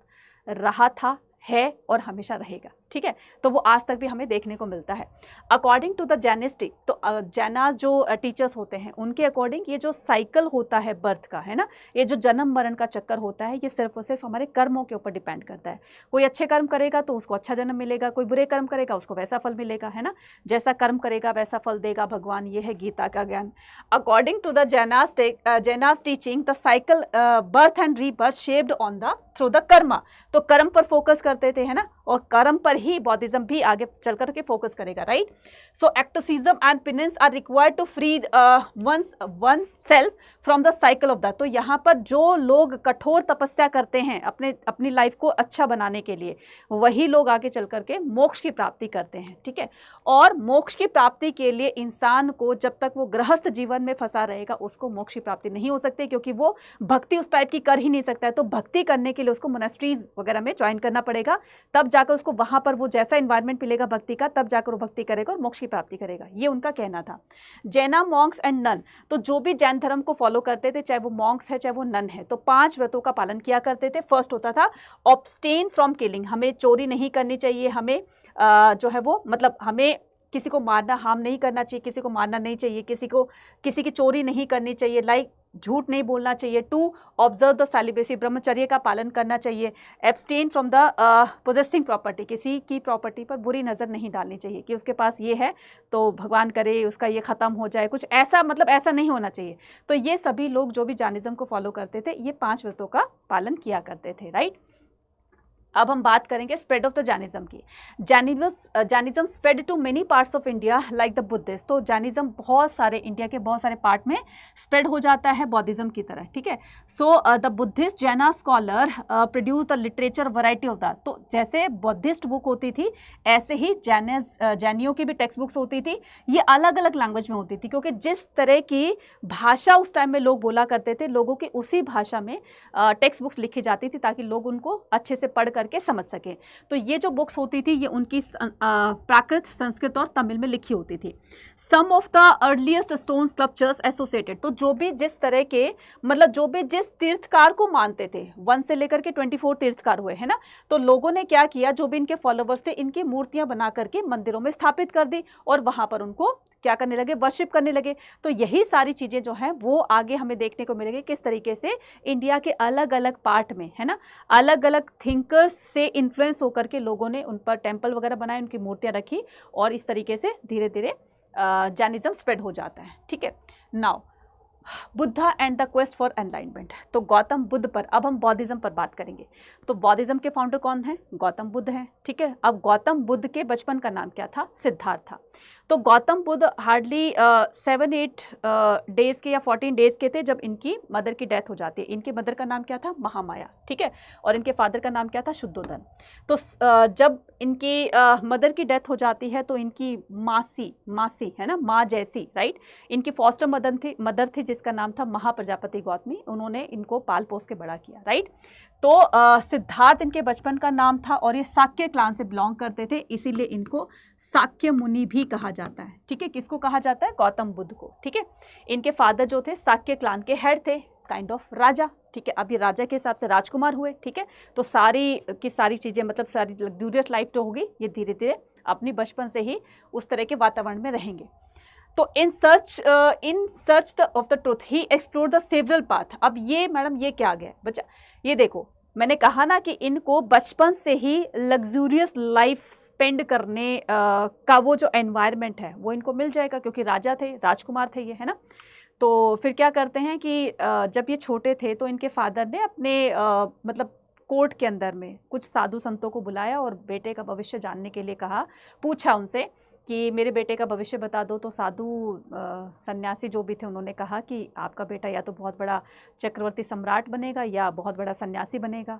रहा था, है और हमेशा रहेगा, ठीक है। तो वो आज तक भी हमें देखने को मिलता है। अकॉर्डिंग टू द जैनिस्टिक, तो जैनाज जो टीचर्स होते हैं उनके अकॉर्डिंग ये जो साइकिल होता है बर्थ का, है ना, ये जो जन्म मरण का चक्कर होता है, ये सिर्फ और सिर्फ हमारे कर्मों के ऊपर डिपेंड करता है। कोई अच्छे कर्म करेगा तो उसको अच्छा जन्म मिलेगा, कोई बुरे कर्म करेगा उसको वैसा फल मिलेगा, है ना, जैसा कर्म करेगा वैसा फल देगा भगवान, ये है गीता का ज्ञान। According to the Jainas teaching the cycle birth and rebirth shaped on the through the karma. तो कर्म पर फोकस करते थे, है ना, और कर्म पर ही बौद्धिज्म भी आगे चल करके फोकस करेगा, right. So asceticism and penance are required to free oneself from the cycle of that. तो यहाँ पर जो लोग कठोर तपस्या करते हैं अपनी लाइफ को अच्छा बनाने के लिए, वही लोग आगे चल करके मोक्ष की प्राप्ति करते हैं, ठीक है। और मोक्ष की प्राप्ति के लिए इंसान को जब तक वो गृहस्थ जीवन में फंसा रहेगा उसको मोक्ष की प्राप्ति नहीं हो सकती, क्योंकि वो भक्ति उस टाइप की कर ही नहीं सकता है। तो भक्ति करने के लिए उसको मोनेस्ट्रीज वगैरह में ज्वाइन करना पड़ेगा, तब जाकर उसको वहां पर वो जैसा इन्वायरमेंट मिलेगा भक्ति का, तब जाकर वो भक्ति करेगा और मोक्ष की प्राप्ति करेगा, ये उनका कहना था। जैना मॉन्क्स एंड नन, तो जो भी जैन धर्म को फॉलो करते थे, चाहे वो मॉन्क्स है चाहे वो नन है, तो 5 व्रतों का पालन किया करते थे। फर्स्ट होता था ऑब्स्टेन फ्रॉम किलिंग, हमें चोरी नहीं करनी चाहिए, हमें जो है वो मतलब हमें किसी को मारना, हार्म नहीं करना चाहिए, किसी को मारना नहीं चाहिए, किसी की चोरी नहीं करनी चाहिए, लाइक झूठ नहीं बोलना चाहिए। 2 ऑब्जर्व द सेलिबेसी, ब्रह्मचर्य का पालन करना चाहिए। Abstain from the possessing property, किसी की प्रॉपर्टी पर बुरी नज़र नहीं डालनी चाहिए कि उसके पास ये है तो भगवान करे उसका ये ख़त्म हो जाए, कुछ ऐसा मतलब ऐसा नहीं होना चाहिए। तो ये सभी लोग जो भी जैनिज्म को फॉलो करते थे ये 5 व्रतों का पालन किया करते थे, राइट। अब हम बात करेंगे स्प्रेड ऑफ द जैनिज्म की। Jainism spread to many parts of India like the Buddhist. तो जैनिज्म बहुत सारे इंडिया के बहुत सारे पार्ट में स्प्रेड हो जाता है बौद्धिज्म की तरह, ठीक है। सो द बुद्धिस्ट जैना scholar produce the literature variety of that. तो जैसे बुद्धिस्ट बुक होती थी ऐसे ही जैनियों की भी टेक्स्ट बुक्स होती थी, ये अलग अलग लैंग्वेज में होती थी, क्योंकि जिस तरह की भाषा उस टाइम में लोग बोला करते थे, लोगों की उसी भाषा में टेक्स्ट बुक्स लिखी जाती थी ताकि लोग उनको अच्छे से पढ़ करके समझ सके। तो ये जो बुक्स होती थी ये उनकी प्राकृत, संस्कृत और तमिल में लिखी होती थी। Some of the earliest stone sculptures associated, तो जो भी जिस तरह के मतलब जो भी जिस तीर्थकार को मानते थे, 1 से लेकर के 24 तीर्थकार हुए, है ना, तो लोगों ने क्या किया, जो भी इनके फॉलोवर्स थे इनकी मूर्तियां बना करके मंदिरों में स्थापित कर दी और वहां पर उनको क्या करने लगे, वर्शिप करने लगे। तो यही सारी चीजें जो हैं वो आगे हमें देखने को मिलेगी किस तरीके से इंडिया के अलग अलग पार्ट में, है ना, अलग अलग थिंकर्स से इन्फ्लुएंस होकर के लोगों ने उन पर टेम्पल वगैरह बनाए, उनकी मूर्तियां रखी और इस तरीके से धीरे धीरे जैनिज्म स्प्रेड हो जाता है, ठीक है। Now Buddha and the quest for enlightenment, तो गौतम बुद्ध पर अब हम बौद्धिज्म पर बात करेंगे। तो बौद्धिज्म के फाउंडर कौन है, गौतम बुद्ध हैं, ठीक है। अब गौतम बुद्ध के बचपन का नाम क्या था, सिद्धार्थ था। तो गौतम बुद्ध हार्डली 7-8 डेज के या 14 डेज के थे जब इनकी मदर की डेथ हो जाती है। इनकी मदर का नाम क्या था? महामाया, ठीक है, और इनके फादर का नाम क्या था? शुद्धोधन। तो जब इनकी मदर की डेथ हो जाती है तो इनकी मासी है ना, माँ जैसी, राइट, इनकी फॉस्टर मदर थी जिसका नाम था महाप्रजापति गौतमी। उन्होंने इनको पाल पोस के बड़ा किया, राइट। तो सिद्धार्थ इनके बचपन का नाम था और ये शाक्य क्लान से बिलोंग करते थे, इसीलिए इनको शाक्य मुनि भी कहा जाता है, ठीक है। किसको कहा जाता है? गौतम बुद्ध को, ठीक है। इनके फादर जो थे शाक्य क्लान के हेड थे, काइंड ऑफ राजा, ठीक है। अभी राजा के हिसाब से राजकुमार हुए, ठीक है। तो सारी की सारी चीज़ें, मतलब सारी लग्जूरियस लाइफ जो होगी ये धीरे धीरे अपनी बचपन से ही उस तरह के वातावरण में रहेंगे। तो in search of the truth he explore the several path. अब ये मैडम ये क्या आ गया बच्चा? ये देखो, मैंने कहा ना कि इनको बचपन से ही लग्जूरियस लाइफ स्पेंड करने का वो जो एनवायरनमेंट है वो इनको मिल जाएगा, क्योंकि राजा थे, राजकुमार थे ये, है ना। तो फिर क्या करते हैं कि जब ये छोटे थे तो इनके फादर ने अपने मतलब कोर्ट के अंदर में कुछ साधु संतों को बुलाया और बेटे का भविष्य जानने के लिए कहा, पूछा उनसे कि मेरे बेटे का भविष्य बता दो। तो साधु सन्यासी जो भी थे उन्होंने कहा कि आपका बेटा या तो बहुत बड़ा चक्रवर्ती सम्राट बनेगा या बहुत बड़ा सन्यासी बनेगा।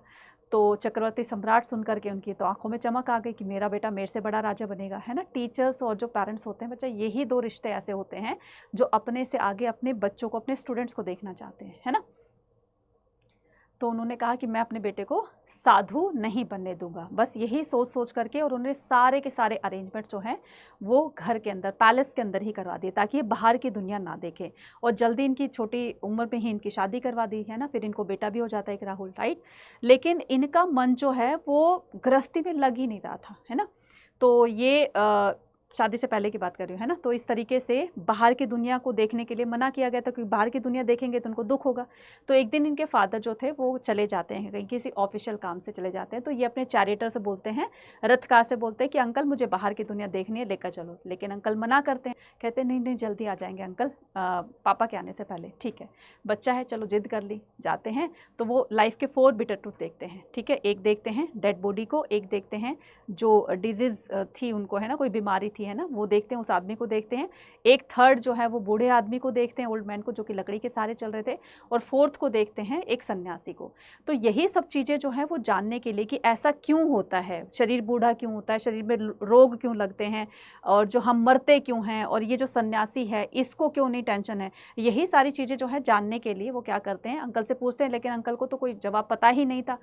तो चक्रवर्ती सम्राट सुन करके उनकी तो आंखों में चमक आ गई कि मेरा बेटा मेरे से बड़ा राजा बनेगा, है ना। टीचर्स और जो पेरेंट्स होते हैं बच्चा, यही दो रिश्ते ऐसे होते हैं जो अपने से आगे अपने बच्चों को, अपने स्टूडेंट्स को देखना चाहते हैं, है ना। तो उन्होंने कहा कि मैं अपने बेटे को साधु नहीं बनने दूंगा, बस यही सोच करके, और उन्होंने सारे के सारे अरेंजमेंट जो हैं वो घर के अंदर, पैलेस के अंदर ही करवा दिए ताकि ये बाहर की दुनिया ना देखे। और जल्दी इनकी छोटी उम्र में ही इनकी शादी करवा दी, है ना। फिर इनको बेटा भी हो जाता है एक राहुल, राइट। लेकिन इनका मन जो है वो गृहस्थी में लग ही नहीं रहा था, है ना। तो ये शादी से पहले की बात कर रही हूँ, है ना। तो इस तरीके से बाहर की दुनिया को देखने के लिए मना किया गया था, क्योंकि बाहर की दुनिया देखेंगे तो उनको दुख होगा। तो एक दिन इनके फादर जो थे वो चले जाते हैं कहीं, किसी ऑफिशियल काम से चले जाते हैं। तो ये अपने चैरिटर से बोलते हैं, रथकार से बोलते हैं कि अंकल मुझे बाहर की दुनिया देखनी है, लेकर चलो। लेकिन अंकल मना करते हैं, कहते हैं नहीं नहीं जल्दी आ जाएंगे अंकल, पापा के आने से पहले। ठीक है, बच्चा है, चलो जिद कर ली, जाते हैं। तो वो लाइफ के 4 बिटर ट्रूथ देखते हैं, ठीक है। एक देखते हैं डेड बॉडी को, एक देखते हैं जो डिजीज़ थी उनको, है ना, कोई बीमारी थी, है ना, वो देखते हैं, उस आदमी को देखते हैं। एक थर्ड जो है वो बूढ़े आदमी को देखते हैं, ओल्ड मैन को, जो कि लकड़ी के सहारे चल रहे थे। और फोर्थ को देखते हैं एक सन्यासी को। तो यही सब चीज़ें जो है वो जानने के लिए कि ऐसा क्यों होता है, शरीर बूढ़ा क्यों होता है, शरीर में रोग क्यों लगते हैं, और जो हम मरते क्यों हैं, और ये जो सन्यासी है इसको क्यों नहीं टेंशन है, यही सारी चीज़ें जो है जानने के लिए वो क्या करते हैं, अंकल से पूछते हैं। लेकिन अंकल को तो कोई जवाब पता ही नहीं था।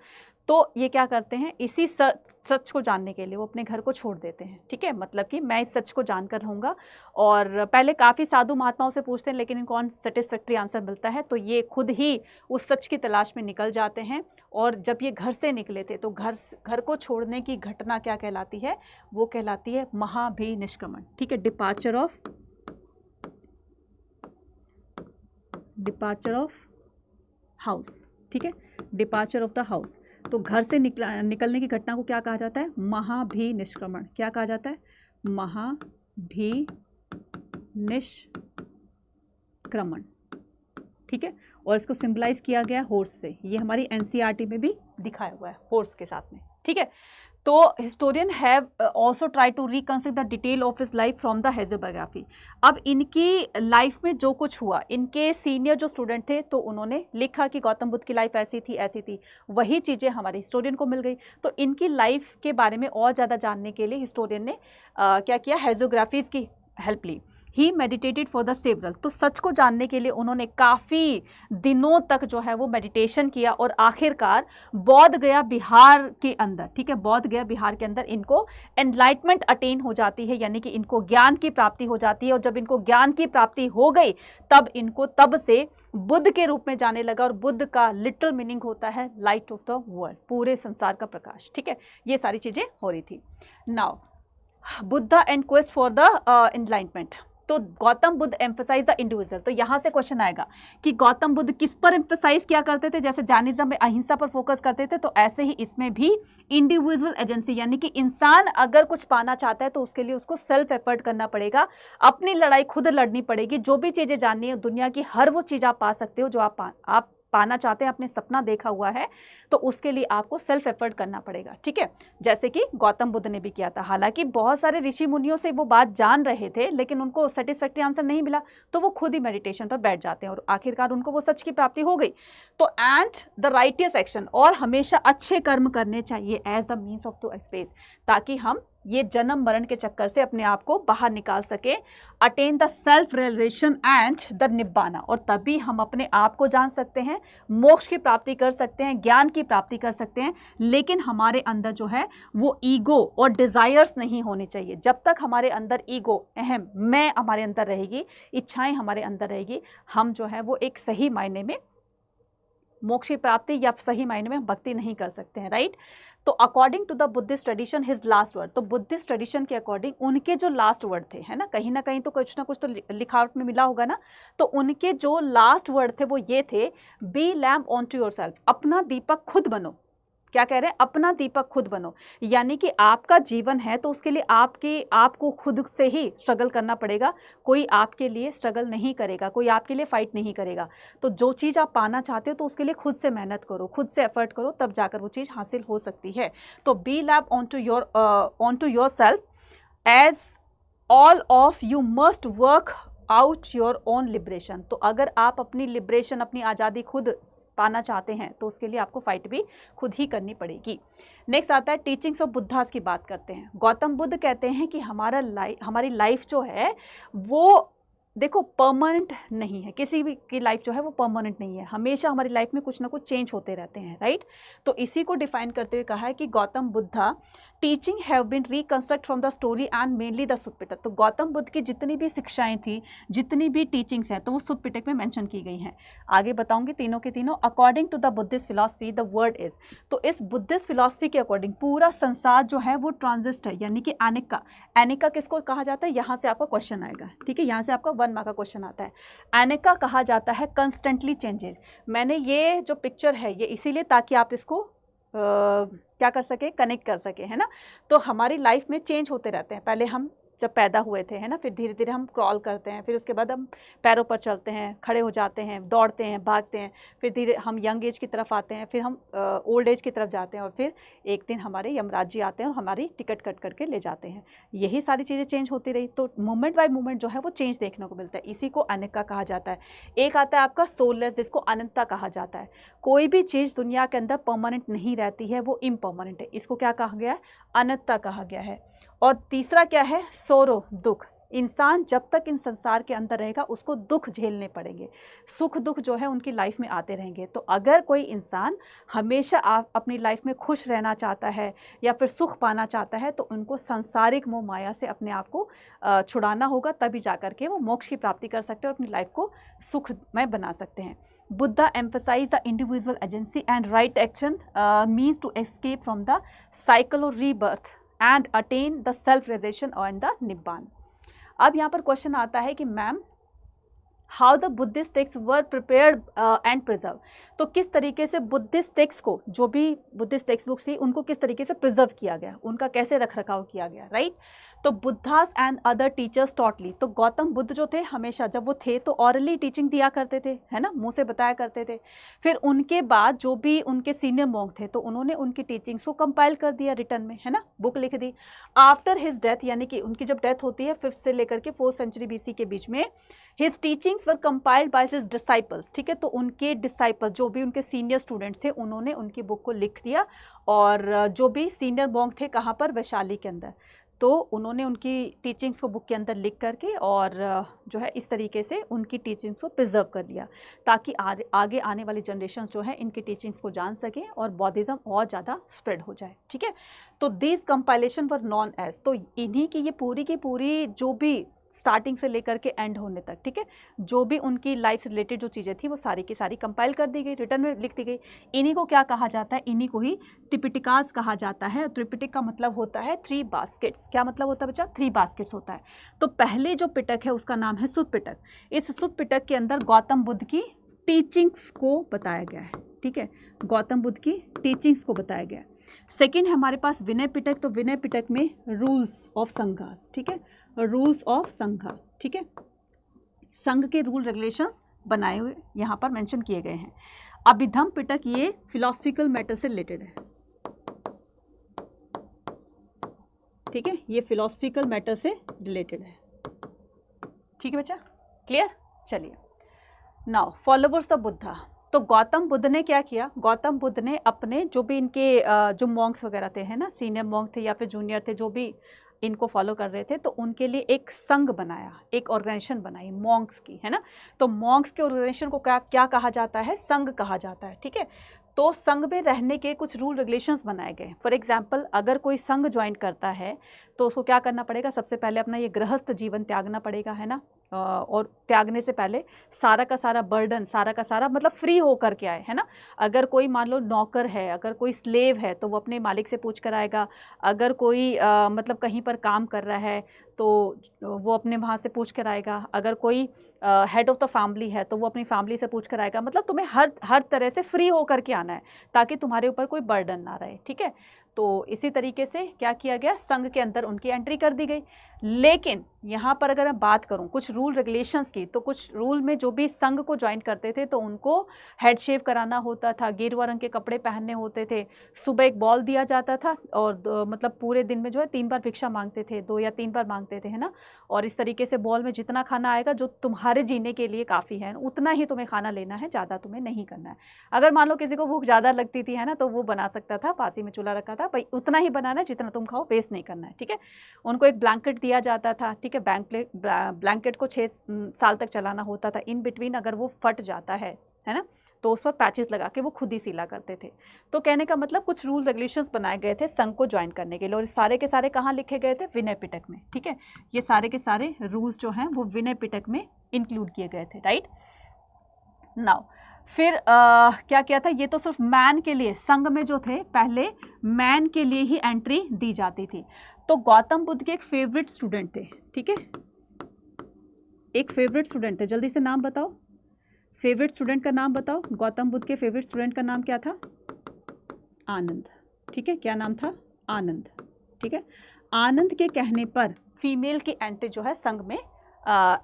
तो ये क्या करते हैं, इसी सच को जानने के लिए वो अपने घर को छोड़ देते हैं, ठीक है। मतलब कि मैं इस सच को जानकर रहूँगा। और पहले काफ़ी साधु महात्माओं से पूछते हैं, लेकिन इनको अनसेटिस्फैक्ट्री आंसर मिलता है। तो ये खुद ही उस सच की तलाश में निकल जाते हैं। और जब ये घर से निकले थे तो घर को छोड़ने की घटना क्या कहलाती है, वो कहलाती है महाभिनिष्क्रमण, ठीक है। डिपार्चर ऑफ हाउस, ठीक है, डिपार्चर ऑफ द हाउस। तो घर से निकलने की घटना को क्या कहा जाता है, महाभिनिष्क्रमण। क्या कहा जाता है, महाभिनिष्क्रमण, ठीक है। और इसको सिंबलाइज किया गया हॉर्स से। ये हमारी एनसीईआरटी में भी दिखाया हुआ है हॉर्स के साथ में, ठीक है। तो historian have also try to reconstruct the detail of his life from the hagiobiography. अब इनकी लाइफ में जो कुछ हुआ, इनके सीनियर जो स्टूडेंट थे तो उन्होंने लिखा कि गौतम बुद्ध की लाइफ ऐसी थी, वही चीज़ें हमारे हिस्टोरियन को मिल गई। तो इनकी लाइफ के बारे में और ज़्यादा जानने के लिए हिस्टोरियन ने क्या किया, हेजियोग्राफीज़ की हेल्प ली। He meditated for the several. तो सच को जानने के लिए उन्होंने काफ़ी दिनों तक जो है वो मेडिटेशन किया, और आखिरकार बोध गया बिहार के अंदर, ठीक है, बोध गया बिहार के अंदर इनको एनलाइटमेंट अटेन हो जाती है, यानी कि इनको ज्ञान की प्राप्ति हो जाती है। और जब इनको ज्ञान की प्राप्ति हो गई तब से बुद्ध के रूप में जाने लगा। और बुद्ध का लिटरल मीनिंग होता है लाइट ऑफ द वर्ल्ड, पूरे संसार का प्रकाश, ठीक है। ये सारी चीज़ें हो रही थी। Now Buddha and quest for the enlightenment. तो Gautam Buddha emphasise the individual. तो यहाँ से क्वेश्चन आएगा कि गौतम बुद्ध किस पर एम्फसाइज किया करते थे, जैसे जैनिज्म में अहिंसा पर फोकस करते थे, तो ऐसे ही इसमें भी इंडिविजुअल एजेंसी, यानी कि इंसान अगर कुछ पाना चाहता है तो उसके लिए उसको सेल्फ एफर्ट करना पड़ेगा, अपनी लड़ाई खुद लड़नी पड़ेगी। जो भी चीज़ें जाननी है दुनिया की, हर वो चीज़ आप पा सकते हो जो आप पाना चाहते हैं, अपने सपना देखा हुआ है, तो उसके लिए आपको सेल्फ एफर्ट करना पड़ेगा, ठीक है। जैसे कि गौतम बुद्ध ने भी किया था। हालांकि बहुत सारे ऋषि मुनियों से वो बात जान रहे थे, लेकिन उनको सेटिस्फैक्टरी आंसर नहीं मिला, तो वो खुद ही मेडिटेशन पर बैठ जाते हैं और आखिरकार उनको वो सच की प्राप्ति हो गई। तो एंड द राइटियस एक्शन, और हमेशा अच्छे कर्म करने चाहिए as the means of to express, ताकि हम ये जन्म मरण के चक्कर से अपने आप को बाहर निकाल सके, attain the self realization and the nibbana, और तभी हम अपने आप को जान सकते हैं, मोक्ष की प्राप्ति कर सकते हैं, ज्ञान की प्राप्ति कर सकते हैं। लेकिन हमारे अंदर जो है वो ईगो और डिजायर्स नहीं होने चाहिए। जब तक हमारे अंदर ईगो, अहम मैं हमारे अंदर रहेगी, इच्छाएं हमारे अंदर रहेगी, हम जो है वो एक सही मायने में मोक्ष की प्राप्ति या सही मायने में भक्ति नहीं कर सकते हैं, राइट। तो according to the Buddhist tradition his last word, तो बुद्धिस्ट ट्रेडिशन के अकॉर्डिंग उनके जो लास्ट वर्ड थे, है ना कहीं तो कुछ ना कुछ तो लिखावट में मिला होगा ना, तो उनके जो लास्ट वर्ड थे वो ये थे, be lamp on to your self, अपना दीपक खुद बनो। क्या कह रहे हैं? अपना दीपक खुद बनो, यानी कि आपका जीवन है तो उसके लिए आपको खुद से ही स्ट्रगल करना पड़ेगा। कोई आपके लिए स्ट्रगल नहीं करेगा, कोई आपके लिए फाइट नहीं करेगा। तो जो चीज़ आप पाना चाहते हो तो उसके लिए खुद से मेहनत करो, खुद से एफर्ट करो, तब जाकर वो चीज़ हासिल हो सकती है। तो be lab on to your self as all of you must work out your own liberation. तो अगर आप अपनी लिबरेशन, अपनी आज़ादी खुद पाना चाहते हैं तो उसके लिए आपको फाइट भी खुद ही करनी पड़ेगी। नेक्स्ट आता है टीचिंग्स ऑफ बुद्धास की बात करते हैं। गौतम बुद्ध कहते हैं कि हमारी लाइफ जो है वो देखो परमानेंट नहीं है, किसी भी की लाइफ जो है वो परमानेंट नहीं है, हमेशा हमारी लाइफ में कुछ ना कुछ चेंज होते रहते हैं, राइट। तो इसी को डिफाइन करते हुए कहा है कि Gautam Buddha teaching have been reconstruct from the story and mainly the Sutta Pitaka. तो गौतम बुद्ध की जितनी भी शिक्षाएं थी, जितनी भी टीचिंग्स हैं, तो वो सुत्त पिटक में मेंशन की गई हैं। आगे बताऊंगी तीनों के तीनों। According to the Buddhist philosophy the world is, तो इस बुद्धिस्ट फिलॉसफी के अकॉर्डिंग पूरा संसार जो है वो ट्रांजिस्ट है, यानी कि एनिका। एनिका किसको कहा जाता है? यहाँ से आपका क्वेश्चन आएगा, ठीक है, यहाँ से आपका 1 मार्क का क्वेश्चन आता है। एनिका कहा जाता है कंस्टेंटली चेंजेज। मैंने ये जो पिक्चर है ये इसीलिए ताकि आप इसको क्या कर सके, कनेक्ट कर सके, है ना। तो हमारी लाइफ में चेंज होते रहते हैं। पहले हम जब पैदा हुए थे, है ना, फिर धीरे धीरे हम क्रॉल करते हैं, फिर उसके बाद हम पैरों पर चलते हैं, खड़े हो जाते हैं, दौड़ते हैं, भागते हैं, फिर धीरे हम यंग एज की तरफ आते हैं, फिर हम ओल्ड एज की तरफ जाते हैं, और फिर एक दिन हमारे यमराज जी आते हैं और हमारी टिकट कट करके ले जाते हैं। यही सारी चीज़ें चेंज होती रही, तो मोमेंट बाय मोमेंट जो है वो चेंज देखने को मिलता है। इसी को अनिका कहा जाता है। एक आता है आपका सोललेस, जिसको अनंता कहा जाता है। कोई भी चीज़ दुनिया के अंदर परमानेंट नहीं रहती है, वो इम्परमानेंट है। इसको क्या कहा गया है? अनंता कहा गया है। और तीसरा क्या है? सोरो, दुख। इंसान जब तक इन संसार के अंदर रहेगा उसको दुख झेलने पड़ेंगे, सुख दुख जो है उनकी लाइफ में आते रहेंगे। तो अगर कोई इंसान हमेशा अपनी लाइफ में खुश रहना चाहता है या फिर सुख पाना चाहता है, तो उनको सांसारिक मोह माया से अपने आप को छुड़ाना होगा, तभी जाकर के वो मोक्ष की प्राप्ति कर सकते हैं और अपनी लाइफ को सुखमय बना सकते हैं। Buddha emphasized the individual agency and right action means to escape from the cycle of rebirth and attain the self-realization and the nibbana। अब यहाँ पर क्वेश्चन आता है कि ma'am how the Buddhist text were prepared and preserve. तो किस तरीके से बुद्धिस्ट टेक्स्ट को, जो भी बुद्धिस्ट टेक्स्ट बुक्स थी, उनको किस तरीके से प्रिजर्व किया गया, उनका कैसे रख रखाव किया गया, राइट। तो बुद्धास एंड अदर टीचर्स टॉटली, तो गौतम बुद्ध जो थे हमेशा जब वो थे तो ऑरली टीचिंग दिया करते थे, है ना, मुंह से बताया करते थे। फिर उनके बाद जो भी उनके सीनियर मॉन्क थे तो उन्होंने उनकी टीचिंग्स को कंपाइल कर दिया रिटर्न में, है ना, बुक लिख दी। आफ्टर हिज डेथ, यानी कि उनकी जब डेथ होती है 5th से लेकर के 4th सेंचुरी BC के बीच में, his teachings were compiled by his disciples, ठीक है। तो उनके डिसाइपल्स जो भी उनके सीनियर स्टूडेंट्स थे उन्होंने उनकी बुक को लिख दिया, और जो भी सीनियर मॉन्क थे कहाँ पर? वैशाली के अंदर, तो उन्होंने उनकी टीचिंग्स को बुक के अंदर लिख करके और जो है इस तरीके से उनकी टीचिंग्स को प्रिजर्व कर लिया, ताकि आगे आने वाली जनरेशन्स जो है इनकी टीचिंग्स को जान सकें और बौद्धिज्म और ज़्यादा स्प्रेड हो जाए, ठीक है। तो this compilation were known as, तो इन्हीं की ये पूरी की पूरी जो भी स्टार्टिंग से लेकर के एंड होने तक, ठीक है, जो भी उनकी लाइफ से रिलेटेड जो चीज़ें थी वो सारी की सारी कंपाइल कर दी गई, रिटर्न में लिख दी गई। इन्हीं को क्या कहा जाता है? इन्हीं को ही त्रिपिटिकास कहा जाता है। त्रिपिटिक का मतलब होता है 3 बास्केट्स। क्या मतलब होता है बच्चा? 3 बास्केट्स होता है। तो पहले जो पिटक है उसका नाम है सुत्त पिटक। इस सुत्त पिटक के अंदर गौतम बुद्ध की टीचिंग्स को बताया गया है, ठीक है, गौतम बुद्ध की टीचिंग्स को बताया गया है। सेकेंड है हमारे पास विनय पिटक। तो विनय पिटक में रूल्स ऑफ संघास, ठीक है, रूल्स ऑफ संघा, ठीक है, संघ के रूल रेगुलेशंस बनाए हुए यहाँ पर मेंशन किए गए हैं। अभिधम पिटक ये फिलोसफिकल मैटर से रिलेटेड है, ठीक है, ये फिलोसफिकल मैटर से रिलेटेड है, ठीक है बच्चा, क्लियर। चलिए, नाउ फॉलोवर्स ऑफ बुद्धा। तो गौतम बुद्ध ने क्या किया, गौतम बुद्ध ने अपने जो भी इनके जो मॉन्क्स वगैरह थे, है ना, सीनियर मॉन्क थे या फिर जूनियर थे, जो भी इनको फॉलो कर रहे थे, तो उनके लिए एक संघ बनाया, एक ऑर्गेनाइजेशन बनाई मॉन्क्स की, है ना। तो मॉन्क्स के ऑर्गेनाइजेशन को क्या क्या कहा जाता है, संघ कहा जाता है, ठीक है। तो संघ में रहने के कुछ रूल रेगुलेशंस बनाए गए। फॉर एग्जांपल, अगर कोई संघ ज्वाइन करता है तो उसको क्या करना पड़ेगा, सबसे पहले अपना ये गृहस्थ जीवन त्यागना पड़ेगा, है ना। और त्यागने से पहले सारा का सारा बर्डन, सारा का सारा मतलब फ्री होकर के आए, है ना। अगर कोई मान लो नौकर है, अगर कोई स्लेव है तो वो अपने मालिक से पूछ कर आएगा। अगर कोई मतलब कहीं पर काम कर रहा है तो वो अपने वहाँ से पूछ कर आएगा। अगर कोई हेड ऑफ द फैमिली है तो वो अपनी फैमिली से पूछ कर आएगा। मतलब तुम्हें हर तरह से फ्री होकर के आना है ताकि तुम्हारे ऊपर कोई बर्डन ना रहे, ठीक है। तो इसी तरीके से क्या किया गया, संघ के अंदर उनकी एंट्री कर दी गई। लेकिन यहाँ पर अगर मैं बात करूँ कुछ रूल रेगुलेशंस की, तो कुछ रूल में जो भी संघ को ज्वाइन करते थे तो उनको हेड शेव कराना होता था, गेरुआ रंग के कपड़े पहनने होते थे, सुबह एक बॉल दिया जाता था और मतलब पूरे दिन में जो है 3 बार भिक्षा मांगते थे, 2 या 3 बार मांगते थे, है ना। और इस तरीके से बॉल में जितना खाना आएगा जो तुम्हारे जीने के लिए काफ़ी है उतना ही तुम्हें खाना लेना है, ज़्यादा तुम्हें नहीं करना है। अगर मान लो किसी को भूख ज़्यादा लगती थी, है ना, तो वो बना सकता था, पास ही में चूल्हा रखा था, भाई उतना ही बनाना है जितना तुम खाओ, वेस्ट नहीं करना है, ठीक है। उनको एक ब्लैंकेट दिया जाता था, ठीक है। ब्लैंकेट को 6 साल तक चलाना होता था। इन बिटवीन अगर वो फट जाता है ना, तो उस पर पैचेस लगा के वो खुद ही सिला करते थे। तो कहने का मतलब कुछ रूल रेगुलेशंस बनाए गए थे संघ को ज्वाइन करने के लिए, और सारे के सारे कहाँ लिखे गए थे, विनय पिटक में, ठीक है। ये सारे के सारे रूल्स जो हैं वो विनय पिटक में इंक्लूड किए गए थे, राइट। नाउ फिर क्या किया था, ये तो सिर्फ मैन के लिए, संघ में जो थे पहले मैन के लिए ही एंट्री दी जाती थी। तो गौतम बुद्ध के एक फेवरेट स्टूडेंट थे, ठीक है, एक फेवरेट स्टूडेंट थे, जल्दी से नाम बताओ, फेवरेट स्टूडेंट का नाम बताओ। गौतम बुद्ध के फेवरेट स्टूडेंट का नाम क्या था, आनंद, ठीक है, क्या नाम था, आनंद, ठीक है। आनंद के कहने पर फीमेल की एंट्री जो है संघ में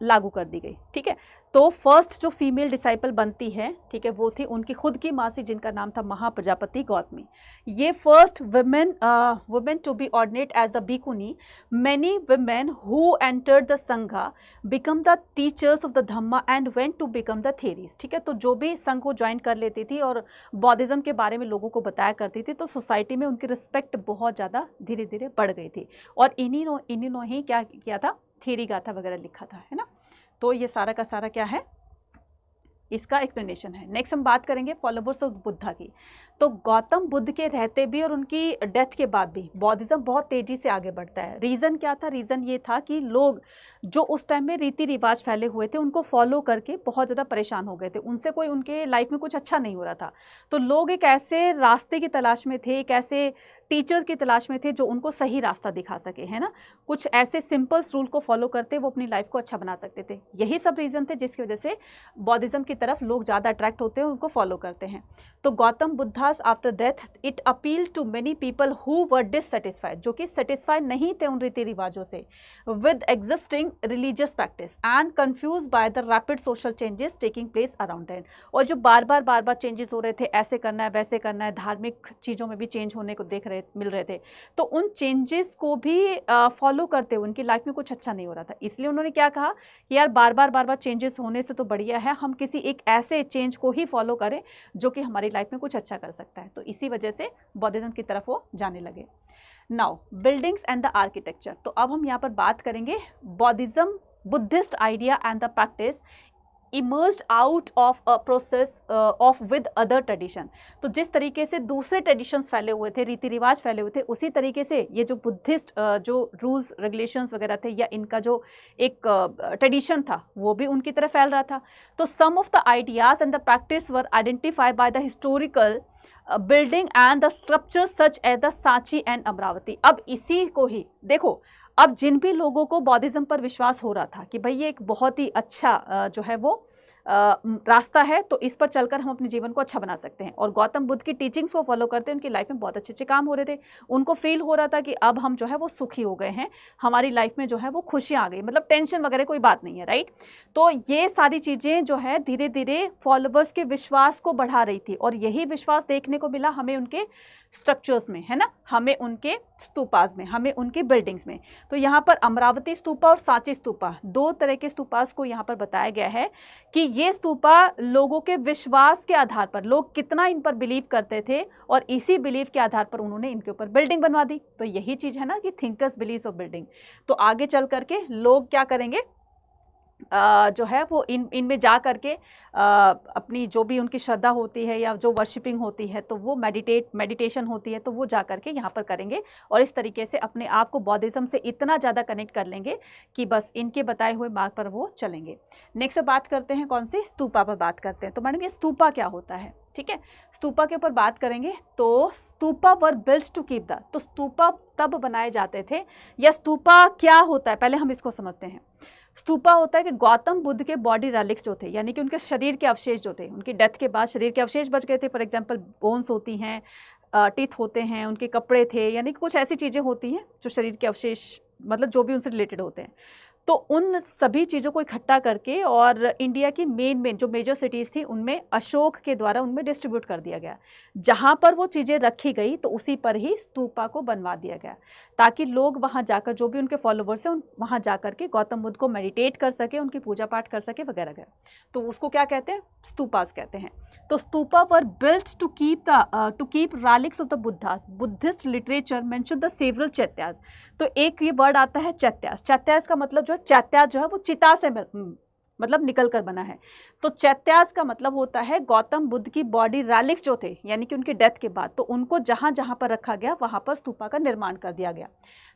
लागू कर दी गई, ठीक है। तो फर्स्ट जो फीमेल डिसाइपल बनती है, ठीक है, वो थी उनकी खुद की मासी जिनका नाम था महाप्रजापति गौतमी। ये first women to be ordinate as a bhikkhuni. Many women who entered the sangha become the teachers of the dhamma and went to become the Theris, ठीक है। तो जो भी संघ को ज्वाइन कर लेती थी और बौद्धिज्म के बारे में लोगों को बताया करती थी, तो सोसाइटी में उनकी रिस्पेक्ट बहुत ज़्यादा धीरे धीरे बढ़ गई थी। और इन्हीं ही क्या किया था, थेरी गाथा वगैरह लिखा था, है ना। तो ये सारा का सारा क्या है, इसका एक्सप्लेनेशन है। नेक्स्ट हम बात करेंगे फॉलोवर्स ऑफ बुद्धा की। तो गौतम बुद्ध के रहते भी और उनकी डेथ के बाद भी बौद्धिज्म बहुत तेजी से आगे बढ़ता है। रीज़न क्या था, रीज़न ये था कि लोग जो उस टाइम में रीति रिवाज फैले हुए थे उनको फॉलो करके बहुत ज़्यादा परेशान हो गए थे, उनसे कोई उनके लाइफ में कुछ अच्छा नहीं हो रहा था। तो लोग एक ऐसे रास्ते की तलाश में थे, एक ऐसे टीचर्स की तलाश में थे जो उनको सही रास्ता दिखा सके, है ना। कुछ ऐसे सिंपल्स रूल को फॉलो करते वो अपनी लाइफ को अच्छा बना सकते थे। यही सब रीज़न थे जिसकी वजह से बौद्धिज्म की तरफ लोग ज़्यादा अट्रैक्ट होते हैं, उनको फॉलो करते हैं। तो Gautam Buddha's after death it appeal to many people who were dissatisfied, जो कि सेटिस्फाइड नहीं थे उन रीति रिवाजों से, with existing religious practice and confuse by the rapid social changes taking place around them. और जो बार बार चेंजेस हो रहे थे, ऐसे करना है वैसे करना है, धार्मिक चीज़ों में भी चेंज होने को मिल रहे थे, तो उन चेंजेस को भी फॉलो करते हुए उनकी लाइफ में कुछ अच्छा नहीं हो रहा था। इसलिए उन्होंने क्या कहा कि यार बार बार चेंजेस होने से तो बढ़िया है हम किसी एक ऐसे चेंज को ही फॉलो करें जो कि हमारी लाइफ में कुछ अच्छा कर सकता है। तो इसी वजह से बौद्धिज्म की तरफ वो जाने लगे। Now buildings and the architecture. तो अब हम यहाँ पर बात करेंगे बौद्धिज्म, Buddhist idea and the practice emerged out of a process of with other tradition. तो जिस तरीके से दूसरे ट्रेडिशंस फैले हुए थे, रीति रिवाज फैले हुए थे, उसी तरीके से ये जो बुद्धिस्ट जो रूल्स रेगुलेशंस वगैरह थे या इनका जो एक ट्रेडिशन था वो भी उनकी तरफ फैल रहा था। तो some of the ideas and the practice were identified by the historical building and the structures such as the Sanchi and Amaravati. अब इसी को ही देखो, अब जिन भी लोगों को बौद्धिज्म पर विश्वास हो रहा था कि भाई ये एक बहुत ही अच्छा जो है वो रास्ता है, तो इस पर चलकर हम अपने जीवन को अच्छा बना सकते हैं। और गौतम बुद्ध की टीचिंग्स को फॉलो करते हैं, उनकी लाइफ में बहुत अच्छे अच्छे काम हो रहे थे, उनको फील हो रहा था कि अब हम जो है वो सुखी हो गए हैं, हमारी लाइफ में जो है वो खुशियाँ आ गई, मतलब टेंशन वगैरह कोई बात नहीं है, राइट। तो ये सारी चीज़ें जो है धीरे धीरे फॉलोवर्स के विश्वास को बढ़ा रही थी, और यही विश्वास देखने को मिला हमें उनके स्ट्रक्चर्स में, है ना, हमें उनके स्तूपास में, हमें उनकी बिल्डिंग्स में। तो यहाँ पर अमरावती स्तूपा और सांची स्तूपा, दो तरह के स्तूपास को यहाँ पर बताया गया है कि ये स्तूपा लोगों के विश्वास के आधार पर, लोग कितना इन पर बिलीव करते थे, और इसी बिलीव के आधार पर उन्होंने इनके ऊपर बिल्डिंग बनवा दी। तो यही चीज़ है ना कि थिंकर्स बिलीव्स ऑफ बिल्डिंग। तो आगे चल करके लोग क्या करेंगे, जो है वो इनमें जा करके अपनी जो भी उनकी श्रद्धा होती है या जो वर्शिपिंग होती है, तो वो मेडिटेशन होती है, तो वो जा करके यहाँ पर करेंगे, और इस तरीके से अपने आप को बौद्धिज्म से इतना ज़्यादा कनेक्ट कर लेंगे कि बस इनके बताए हुए मार्ग पर वो चलेंगे। नेक्स्ट बात करते हैं कौन सी, स्तूपा पर बात करते हैं। तो मैडम ये स्तूपा क्या होता है, ठीक है, स्तूपा के ऊपर बात करेंगे। तो stupa were built to keep the, तो स्तूपा तब बनाए जाते थे, या स्तूपा क्या होता है पहले हम इसको समझते हैं। स्तूपा होता है कि गौतम बुद्ध के बॉडी रेलिक्स जो थे, यानी कि उनके शरीर के अवशेष जो थे, उनकी डेथ के बाद शरीर के अवशेष बच गए थे। फॉर एग्जांपल बोन्स होती हैं, टीथ होते हैं, उनके कपड़े थे, यानी कि कुछ ऐसी चीज़ें होती हैं जो शरीर के अवशेष, मतलब जो भी उनसे रिलेटेड होते हैं। तो उन सभी चीज़ों को इकट्ठा करके और इंडिया की मेन जो मेजर सिटीज़ थी उनमें अशोक के द्वारा उनमें डिस्ट्रीब्यूट कर दिया गया। जहाँ पर वो चीज़ें रखी गई तो उसी पर ही स्तूपा को बनवा दिया गया, ताकि लोग वहाँ जाकर, जो भी उनके फॉलोवर्स हैं, वहाँ जाकर के गौतम बुद्ध को मेडिटेट कर सके, उनकी पूजा पाठ कर सके वगैरह वगैरह। तो उसको क्या कहते हैं, स्तूपास कहते हैं। तो stupa were built to keep relics of the Buddhas. Buddhist literature mention the several chaityas. तो एक ये वर्ड आता है चैत्यास। चैत्यास का मतलब जो है, चैत्यास जो है वो चिता से मतलब निकल कर बना है। तो चैत्यास का मतलब होता है गौतम बुद्ध की बॉडी रैलिक्स जो थे, यानी कि उनकी डेथ के बाद, तो उनको जहाँ जहाँ पर रखा गया वहाँ पर स्तूपा का निर्माण कर दिया गया।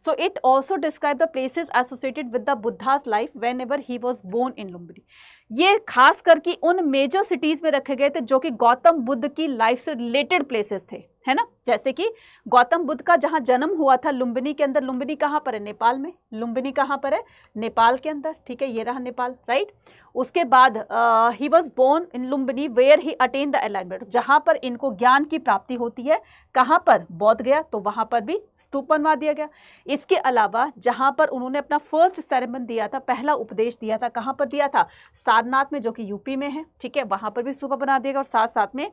So it also describe the places associated with the Buddha's life whenever he was born in Lumbini. ये खास करके उन मेजर सिटीज़ में रखे गए थे जो कि गौतम बुद्ध की लाइफ से रिलेटेड प्लेसेस थे, है ना। जैसे कि गौतम बुद्ध का जहाँ जन्म हुआ था लुम्बिनी के अंदर, लुम्बिनी कहाँ पर है, नेपाल में। लुम्बिनी कहाँ पर है, नेपाल के अंदर, ठीक है, ये रहा नेपाल, राइट। उसके बाद he was born in Lumbini where he attain the enlightenment, जहाँ पर इनको ज्ञान की प्राप्ति होती है, कहाँ पर, बौद्ध गया, तो वहाँ पर भी स्तूप बनवा दिया गया। इसके अलावा जहाँ पर उन्होंने अपना फर्स्ट सेरेमन दिया था, पहला उपदेश दिया था, कहाँ पर दिया था, सारनाथ में, जो कि यूपी में है, ठीक है, वहाँ पर भी स्तूपा बना दिया गया। और साथ साथ में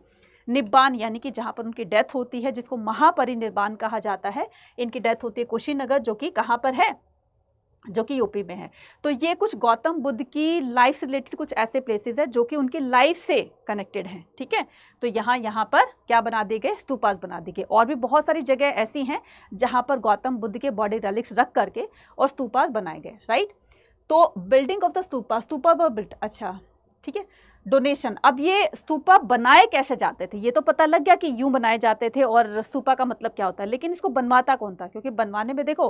निब्बान, यानी कि जहाँ पर उनकी डेथ होती है, जिसको महापरिनिर्वाण कहा जाता है, इनकी डेथ होती है कुशीनगर, जो कि कहाँ पर है, जो कि यूपी में है। तो ये कुछ गौतम बुद्ध की लाइफ से रिलेटेड कुछ ऐसे प्लेसेस है जो कि उनकी लाइफ से कनेक्टेड हैं, ठीक है। तो यहाँ पर क्या बना दिए गए, स्तूपास बना दिए गए। और भी बहुत सारी जगह ऐसी हैं जहाँ पर गौतम बुद्ध के बॉडी रेलिक्स रख करके और स्तूपास बनाए गए, राइट। तो building of the stupa were built, अच्छा ठीक है। डोनेशन, अब ये स्तूपा बनाए कैसे जाते थे, ये तो पता लग गया कि यूं बनाए जाते थे और स्तूपा का मतलब क्या होता है, लेकिन इसको बनवाता कौन था, क्योंकि बनवाने में देखो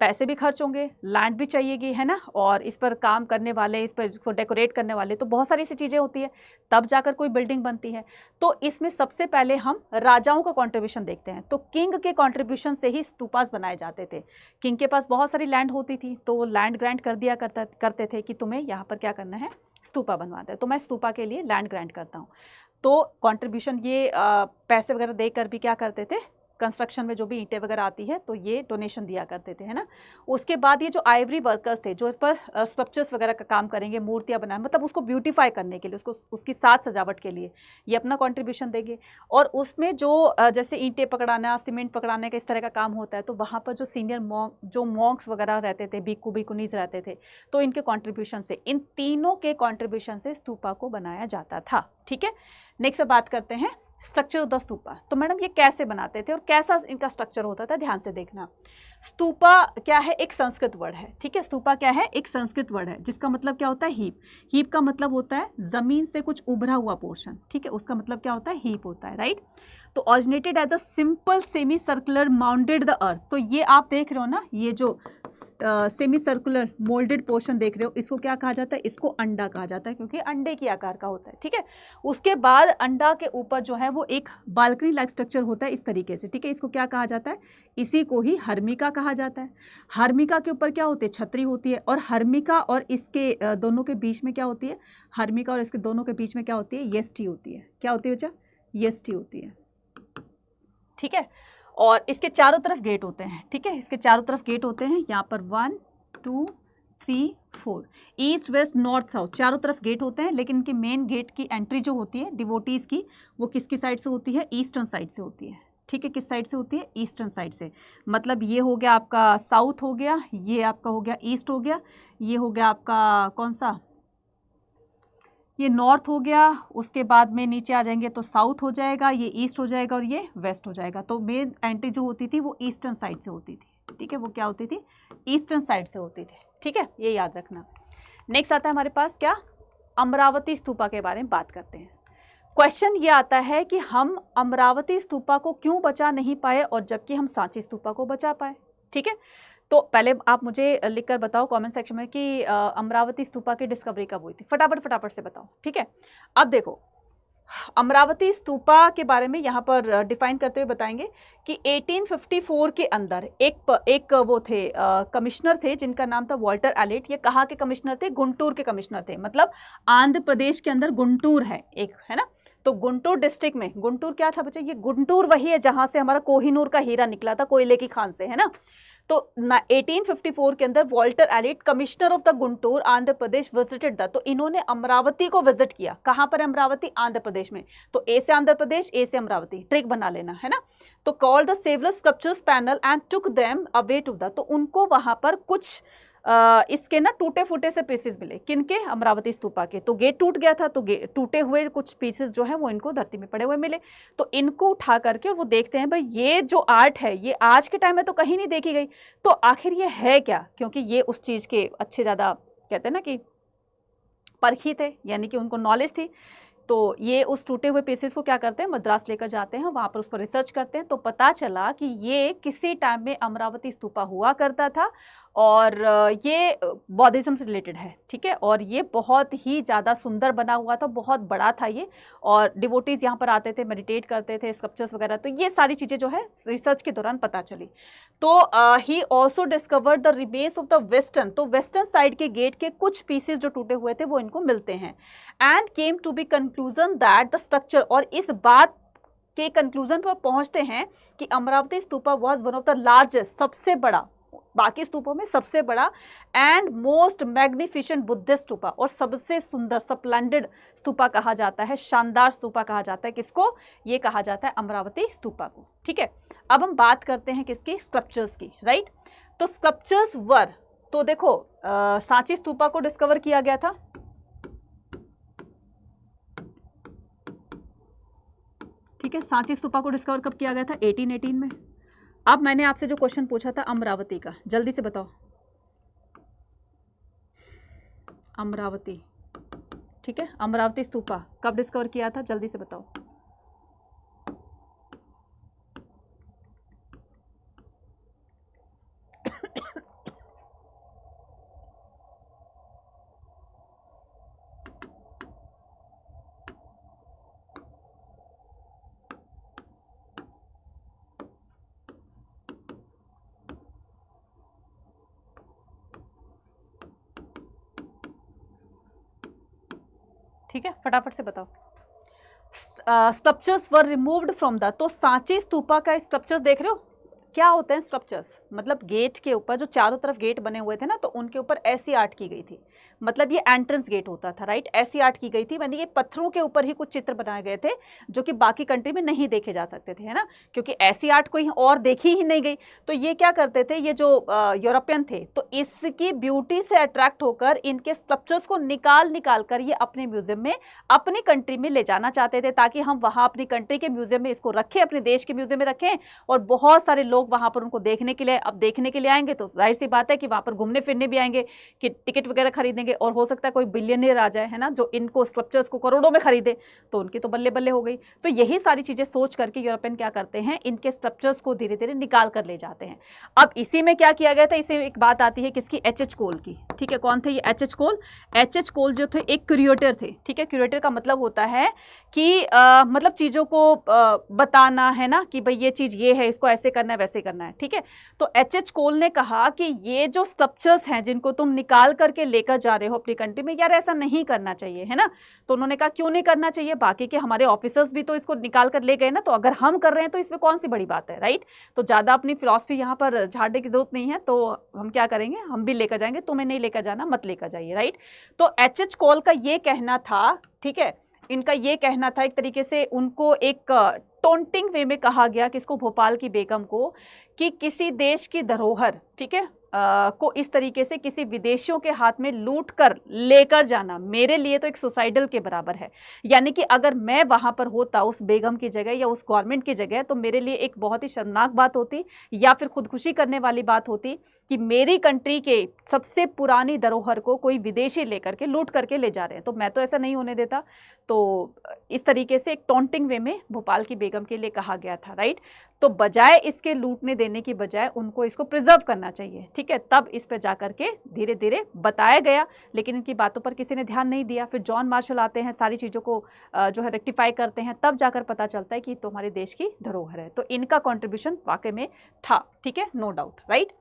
पैसे भी खर्च होंगे, लैंड भी चाहिएगी, है ना, और इस पर काम करने वाले, इस पर इसको डेकोरेट करने वाले, तो बहुत सारी सी चीज़ें होती है, तब जाकर कोई बिल्डिंग बनती है। तो इसमें सबसे पहले हम राजाओं का कॉन्ट्रीब्यूशन देखते हैं। तो किंग के कॉन्ट्रीब्यूशन से ही स्तूपास बनाए जाते थे। किंग के पास बहुत सारी लैंड होती थी, तो वो लैंड ग्रांट कर दिया करते थे कि तुम्हें यहाँ पर क्या करना है, स्तूपा बनवाता है, तो मैं स्तूपा के लिए लैंड ग्रांट करता हूँ। तो कंट्रीब्यूशन ये पैसे वगैरह देकर भी क्या करते थे, कंस्ट्रक्शन में जो भी ईंटें वगैरह आती है तो ये डोनेशन दिया करते थे, है ना। उसके बाद ये जो आइवरी वर्कर्स थे जो इस पर स्कल्पचर्स वगैरह का काम करेंगे, मूर्तियाँ बनाए, मतलब उसको ब्यूटीफाई करने के लिए, उसको उसकी साज सजावट के लिए ये अपना कंट्रीब्यूशन देंगे। और उसमें जो जैसे ईंटें पकड़ाना, सीमेंट पकड़ाने का इस तरह का काम होता है, तो वहाँ पर जो सीनियर मॉन्क्स वगैरह रहते थे, भिक्खुनीज रहते थे, तो इनके कॉन्ट्रीब्यूशन से, इन तीनों के कॉन्ट्रीब्यूशन से स्तूपा को बनाया जाता था, ठीक है। नेक्स्ट बात करते हैं स्ट्रक्चर ऑफ द स्तूपा। तो मैडम ये कैसे बनाते थे और कैसा इनका स्ट्रक्चर होता था, ध्यान से देखना। स्तूपा क्या है, एक संस्कृत वर्ड है, ठीक है। स्तूपा क्या है, एक संस्कृत वर्ड है, जिसका मतलब क्या होता है, हीप। हीप का मतलब होता है जमीन से कुछ उभरा हुआ पोर्शन, ठीक है, उसका मतलब क्या होता है, हीप होता है, राइट। तो originated as a simple semi circular mounted the earth. तो ये आप देख रहे हो ना, ये जो सेमी सर्कुलर मोल्डेड पोर्शन देख रहे हो, इसको क्या कहा जाता है? इसको अंडा कहा जाता है, क्योंकि अंडे की आकार का होता है, ठीक है। उसके बाद अंडा के ऊपर जो है वो एक बालकनी लाइक स्ट्रक्चर होता है इस तरीके से, ठीक है। इसको क्या कहा जाता है? इसी को ही हर्मिका कहा जाता है। हर्मिका के ऊपर क्या होती है? छतरी होती है। और हर्मिका और इसके दोनों के बीच में क्या होती है? हर्मिका और इसके दोनों के बीच में क्या होती है? येस्टी होती है। क्या होती है बच्चा? येस्टी होती है, ठीक है। और इसके चारों तरफ गेट होते हैं, ठीक है। इसके चारों तरफ गेट होते हैं, यहाँ पर 1 2 3 4, ईस्ट वेस्ट नॉर्थ साउथ चारों तरफ गेट होते हैं। लेकिन इनकी मेन गेट की एंट्री जो होती है डिवोटीज़ की, वो किसकी साइड से होती है? ईस्टर्न साइड से होती है, ठीक है। किस साइड से होती है? ईस्टर्न साइड से। मतलब ये हो गया आपका साउथ हो गया, ये आपका हो गया ईस्ट हो गया, ये हो गया आपका कौन सा? ये नॉर्थ हो गया। उसके बाद में नीचे आ जाएंगे तो साउथ हो जाएगा, ये ईस्ट हो जाएगा और ये वेस्ट हो जाएगा। तो मेन एंट्री जो होती थी वो ईस्टर्न साइड से होती थी, ठीक है। वो क्या होती थी? ईस्टर्न साइड से होती थी, ठीक है। ये याद रखना। नेक्स्ट आता है हमारे पास क्या? अमरावती स्तूपा के बारे में बात करते हैं। क्वेश्चन ये आता है कि हम अमरावती स्तूपा को क्यों बचा नहीं पाए और जबकि हम सांची स्तूपा को बचा पाए, ठीक है। तो पहले आप मुझे लिखकर बताओ कमेंट सेक्शन में कि अमरावती स्तूपा की डिस्कवरी कब हुई थी। फटाफट से बताओ, ठीक है। अब देखो, अमरावती स्तूपा के बारे में यहाँ पर डिफाइन करते हुए बताएंगे कि 1854 के अंदर एक वो थे कमिश्नर थे जिनका नाम था वॉल्टर एलिट। ये कहाँ के कमिश्नर थे? गुंटूर के कमिश्नर थे। मतलब आंध्र प्रदेश के अंदर गुंटूर है एक, है ना। तो गुंटूर डिस्ट्रिक्ट में, गुंटूर क्या था बच्चे? ये गुंटूर वही है जहाँ से हमारा कोहिनूर का हीरा निकला था कोयले की खान से, है ना। तो 1854 के अंदर Walter elite commissioner of the Guntur Andhra Pradesh visited the. तो इन्होंने अमरावती को विजिट किया। कहाँ पर है अमरावती? आंध्र प्रदेश में। तो ए से आंध्र प्रदेश, ए से अमरावती, ट्रिक बना लेना, है ना। तो called the several sculptures panel and took them away to the. तो उनको वहां पर कुछ इसके ना टूटे फूटे से पीसेस मिले। किनके? अमरावती स्तूपा के। तो गेट टूट गया था, तो टूटे हुए कुछ पीसेस जो है वो इनको धरती में पड़े हुए मिले। तो इनको उठा करके वो देखते हैं भाई ये जो आर्ट है ये आज के टाइम में तो कहीं नहीं देखी गई, तो आखिर ये है क्या? क्योंकि ये उस चीज़ के अच्छे ज़्यादा कहते हैं ना कि परखी थे, यानी कि उनको नॉलेज थी। तो ये उस टूटे हुए पीसेस को क्या करते हैं? मद्रास लेकर जाते हैं, वहाँ पर उस पर रिसर्च करते हैं। तो पता चला कि ये किसी टाइम में अमरावती स्तूपा हुआ करता था और ये बौद्धिज्म से रिलेटेड है, ठीक है। और ये बहुत ही ज़्यादा सुंदर बना हुआ था, बहुत बड़ा था ये। और डिवोटीज़ यहाँ पर आते थे, मेडिटेट करते थे, स्कल्पचर्स वगैरह। तो ये सारी चीज़ें जो है रिसर्च के दौरान पता चली। तो he also discovered the remains of the western. तो वेस्टर्न साइड के गेट के कुछ पीसेस जो टूटे हुए थे वो इनको मिलते हैं। And came to be conclusion that the structure, और इस बात के कंक्लूजन पर पहुंचते हैं कि Amaravati stupa was one of the largest, सबसे बड़ा, बाकी स्तूपों में सबसे बड़ा and most magnificent Buddhist stupa, और सबसे सुंदर स्प्लेंडेड स्तूपा कहा जाता है, शानदार स्तूपा कहा जाता है। किसको? ये कहा जाता है अमरावती स्तूपा को, ठीक है। अब हम बात करते हैं किसकी? स्कल्पचर्स की, राइट। तो स्कल्पचर्स वर, तो देखो सांची स्तूपा को डिस्कवर किया गया था, ठीक है। सांची स्तूपा को डिस्कवर कब किया गया था? 1818 में। अब मैंने आपसे जो क्वेश्चन पूछा था अमरावती का, जल्दी से बताओ। अमरावती, ठीक है। अमरावती स्तूपा कब डिस्कवर किया था? जल्दी से बताओ। ठीक है, फटाफट से बताओ। Sculptures were removed from the. तो सांची स्तूपा का स्कल्पचर्स देख रहे हो क्या होते हैं? स्कल्पचर्स मतलब गेट के ऊपर जो चारों तरफ गेट बने हुए थे ना, तो उनके ऊपर ऐसी आर्ट की गई थी। मतलब ये एंट्रेंस गेट होता था, राइट। ऐसी आर्ट की गई थी, यानी ये पत्थरों के ऊपर ही कुछ चित्र बनाए गए थे जो कि बाकी कंट्री में नहीं देखे जा सकते थे, है ना, क्योंकि ऐसी आर्ट कोई और देखी ही नहीं गई। तो ये क्या करते थे, ये जो यूरोपियन थे, तो इसकी ब्यूटी से अट्रैक्ट होकर इनके स्कल्पचर्स को निकाल कर ये अपने म्यूजियम में, अपनी कंट्री में ले जाना चाहते थे, ताकि हम वहाँ अपनी कंट्री के म्यूजियम में इसको रखें, अपने देश के म्यूजियम में रखें और बहुत सारे लोग लोग वहाँ पर उनको देखने के लिए, अब देखने के लिए आएंगे तो जाहिर सी बात है कि वहाँ पर घूमने फिरने भी आएंगे, कि टिकट वगैरह खरीदेंगे, और हो सकता है कोई बिलियनियर आ जाए, है ना, जो इनको स्कल्पचर्स को करोड़ों में खरीदे, तो उनकी तो बल्ले बल्ले हो गई। तो यही सारी चीज़ें सोच करके यूरोपियन क्या करते हैं, इनके स्कल्पचर्स को धीरे धीरे निकाल कर ले जाते हैं। अब इसी में क्या किया गया था, इसी में एक बात आती है किसकी, एच.एच. कोल की। ठीक है, कौन थे ये एच.एच. कोल? एच.एच. कोल जो थे एक क्यूरेटर थे। ठीक है, क्यूरेटर का मतलब होता है कि मतलब चीज़ों को बताना, है ना, कि भाई ये चीज़ ये है, इसको ऐसे करना है, वैसे करना है। ठीक है, तो एच.एच. कोल ने कहा कि ये जो स्कल्पचर्स हैं जिनको तुम निकाल करके लेकर जा रहे हो अपनी कंट्री में, यार ऐसा नहीं करना चाहिए, है ना। तो उन्होंने कहा क्यों नहीं करना चाहिए, बाकी के हमारे ऑफिसर्स भी तो इसको निकाल कर ले गए ना, तो अगर हम कर रहे हैं तो इसमें कौन सी बड़ी बात है, राइट। तो ज़्यादा अपनी फिलॉसफी यहाँ पर झाड़ने की जरूरत नहीं है, तो हम क्या करेंगे, हम भी लेकर जाएंगे, तुम्हें नहीं लेकर जाना मत लेकर जाइए, राइट। तो एच.एच. कोल का ये कहना था, ठीक है, इनका ये कहना था, एक तरीके से उनको एक टोंटिंग वे में कहा गया, किसको, भोपाल की बेगम को, कि किसी देश की धरोहर, ठीक है, को इस तरीके से किसी विदेशियों के हाथ में लूट कर लेकर जाना मेरे लिए तो एक सुसाइडल के बराबर है। यानी कि अगर मैं वहां पर होता उस बेगम की जगह या उस गवर्नमेंट की जगह, तो मेरे लिए एक बहुत ही शर्मनाक बात होती, या फिर खुदकुशी करने वाली बात होती कि मेरी कंट्री के सबसे पुरानी धरोहर को कोई विदेशी लेकर के लूट करके ले जा रहे हैं, तो मैं तो ऐसा नहीं होने देता। तो इस तरीके से एक टॉन्टिंग वे में भोपाल की बेगम के लिए कहा गया था, राइट। तो बजाय इसके लूटने देने की बजाय उनको इसको प्रिजर्व करना चाहिए, ठीक है। तब इस पर जाकर के धीरे धीरे बताया गया, लेकिन इनकी बातों पर किसी ने ध्यान नहीं दिया। फिर जॉन मार्शल आते हैं, सारी चीज़ों को जो है रेक्टिफाई करते हैं, तब जाकर पता चलता है कि तो हमारे देश की धरोहर है। तो इनका कॉन्ट्रीब्यूशन वाकई में था, ठीक है, नो डाउट, राइट।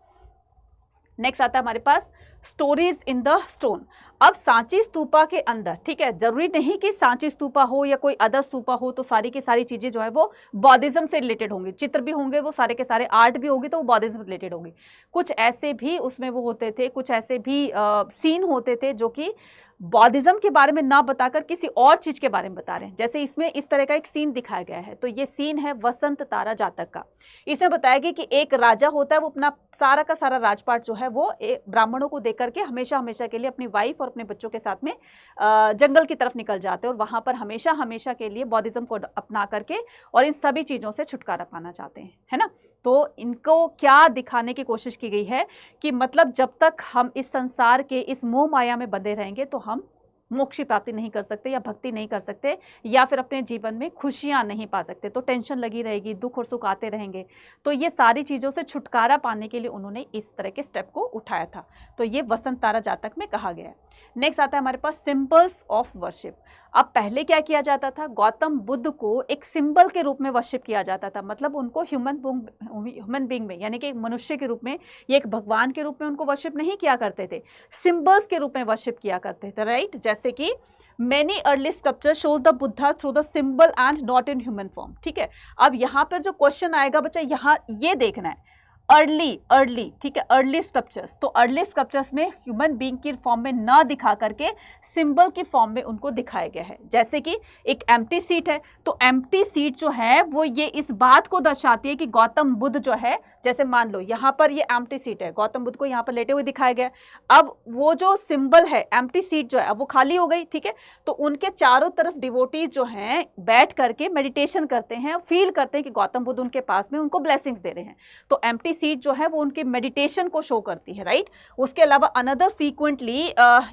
नेक्स्ट आता है हमारे पास स्टोरीज इन द स्टोन। अब सांची स्तूपा के अंदर, ठीक है, जरूरी नहीं कि सांची स्तूपा हो या कोई अदर स्तूपा हो तो सारी की सारी चीजें जो है वो बौद्धिज्म से रिलेटेड होंगी, चित्र भी होंगे, वो सारे के सारे आर्ट भी होगी तो वो बौद्धिज्म से रिलेटेड होगी। कुछ ऐसे भी उसमें वो होते थे, कुछ ऐसे भी सीन होते थे जो कि बौद्धिज्म के बारे में ना बताकर किसी और चीज के बारे में बता रहे हैं। जैसे इसमें इस तरह का एक सीन दिखाया गया है, तो ये सीन है वसंत तारा जातक का। इसमें बताया गया कि एक राजा होता है, वो अपना सारा का सारा राजपाट जो है वो ब्राह्मणों को देकर के हमेशा हमेशा के लिए अपनी वाइफ और अपने बच्चों के साथ में जंगल की तरफ निकल जाते हैं, और वहां पर हमेशा हमेशा के लिए बौद्धिज्म को अपना करके और इन सभी चीजों से छुटकारा पाना चाहते हैं, है ना। तो इनको क्या दिखाने की कोशिश की गई है कि मतलब जब तक हम इस संसार के इस मोह माया में बंधे रहेंगे तो हम मोक्ष की प्राप्ति नहीं कर सकते, या भक्ति नहीं कर सकते, या फिर अपने जीवन में खुशियां नहीं पा सकते। तो टेंशन लगी रहेगी, दुख और सुख आते रहेंगे। तो ये सारी चीज़ों से छुटकारा पाने के लिए उन्होंने इस तरह के स्टेप को उठाया था। तो ये वसंत तारा जातक में कहा गया है। नेक्स्ट आता है हमारे पास सिंबल्स ऑफ वर्शिप। अब पहले क्या किया जाता था, गौतम बुद्ध को एक सिंबल के रूप में वर्शिप किया जाता था, मतलब उनको ह्यूमन बींग में, यानी कि एक मनुष्य के रूप में या एक भगवान के रूप में उनको वर्शिप नहीं किया करते थे, सिंबल्स के रूप में वर्शिप किया करते थे, राइट। जैसे कि many early sculpture shows the Buddha through the symbol and not in human form, ठीक है। अब यहाँ पर जो क्वेश्चन आएगा बच्चा, यहाँ ये देखना है अर्ली, ठीक है, अर्ली स्कल्पचर्स। तो अर्ली स्कल्पचर्स में ह्यूमन बीइंग की फॉर्म में ना दिखा करके सिंबल की फॉर्म में उनको दिखाया गया है। जैसे कि एक एम्प्टी सीट है, तो एम्प्टी सीट जो है वो ये इस बात को दर्शाती है कि गौतम बुद्ध जो है, जैसे मान लो यहाँ पर ये एम्प्टी सीट है, गौतम बुद्ध को यहाँ पर लेटे हुए दिखाया गया। अब वो जो सिंबल है, एम्प्टी सीट जो है, अब वो खाली हो गई, ठीक है। तो उनके चारों तरफ डिवोटीज जो हैं बैठ करके मेडिटेशन करते हैं, फील करते हैं कि गौतम बुद्ध उनके पास में उनको ब्लेसिंग्स दे रहे हैं। तो एम्प्टी सीट जो है वो उनके मेडिटेशन को शो करती है, राइट। उसके अलावा another frequently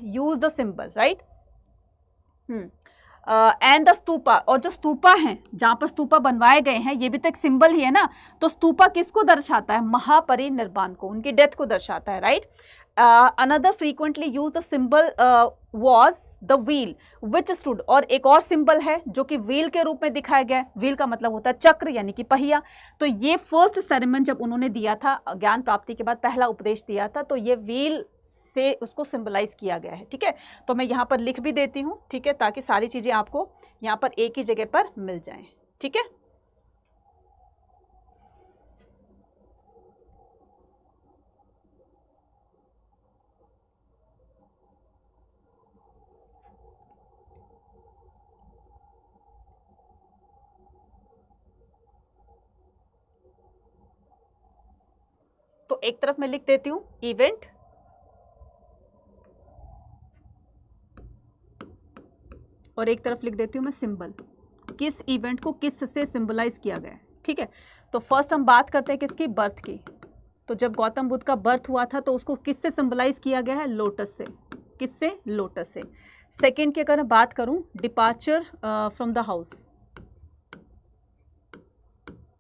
use the symbol, right. And the stupa, और जो स्तूपा हैं, जहां पर स्तूपा बनवाए गए हैं, ये भी तो एक सिंबल ही है ना। तो स्तूपा किसको दर्शाता है, महापरिनिर्वाण को, उनकी डेथ को दर्शाता है, right. Another frequently use the symbol was the wheel which stood, और एक और सिंबल है जो कि व्हील के रूप में दिखाया गया है। व्हील का मतलब होता है चक्र, यानी कि पहिया। तो ये फर्स्ट सेरेमन जब उन्होंने दिया था, ज्ञान प्राप्ति के बाद पहला उपदेश दिया था, तो ये व्हील से उसको सिंबलाइज किया गया है, ठीक है। तो मैं यहाँ पर लिख भी देती हूँ, ठीक है, ताकि सारी चीजें आपको यहाँ पर एक ही जगह पर मिल जाएं, ठीक है। तो एक तरफ मैं लिख देती हूं इवेंट, और एक तरफ लिख देती हूं मैं सिंबल, किस इवेंट को किस से सिंबलाइज किया गया है, ठीक है, तो फर्स्ट हम बात करते हैं किसकी, बर्थ की। तो जब गौतम बुद्ध का बर्थ हुआ था तो उसको किससे सिंबलाइज किया गया है, लोटस से। किससे, लोटस से। सेकेंड की अगर मैं बात करूं, डिपार्चर फ्रॉम द हाउस,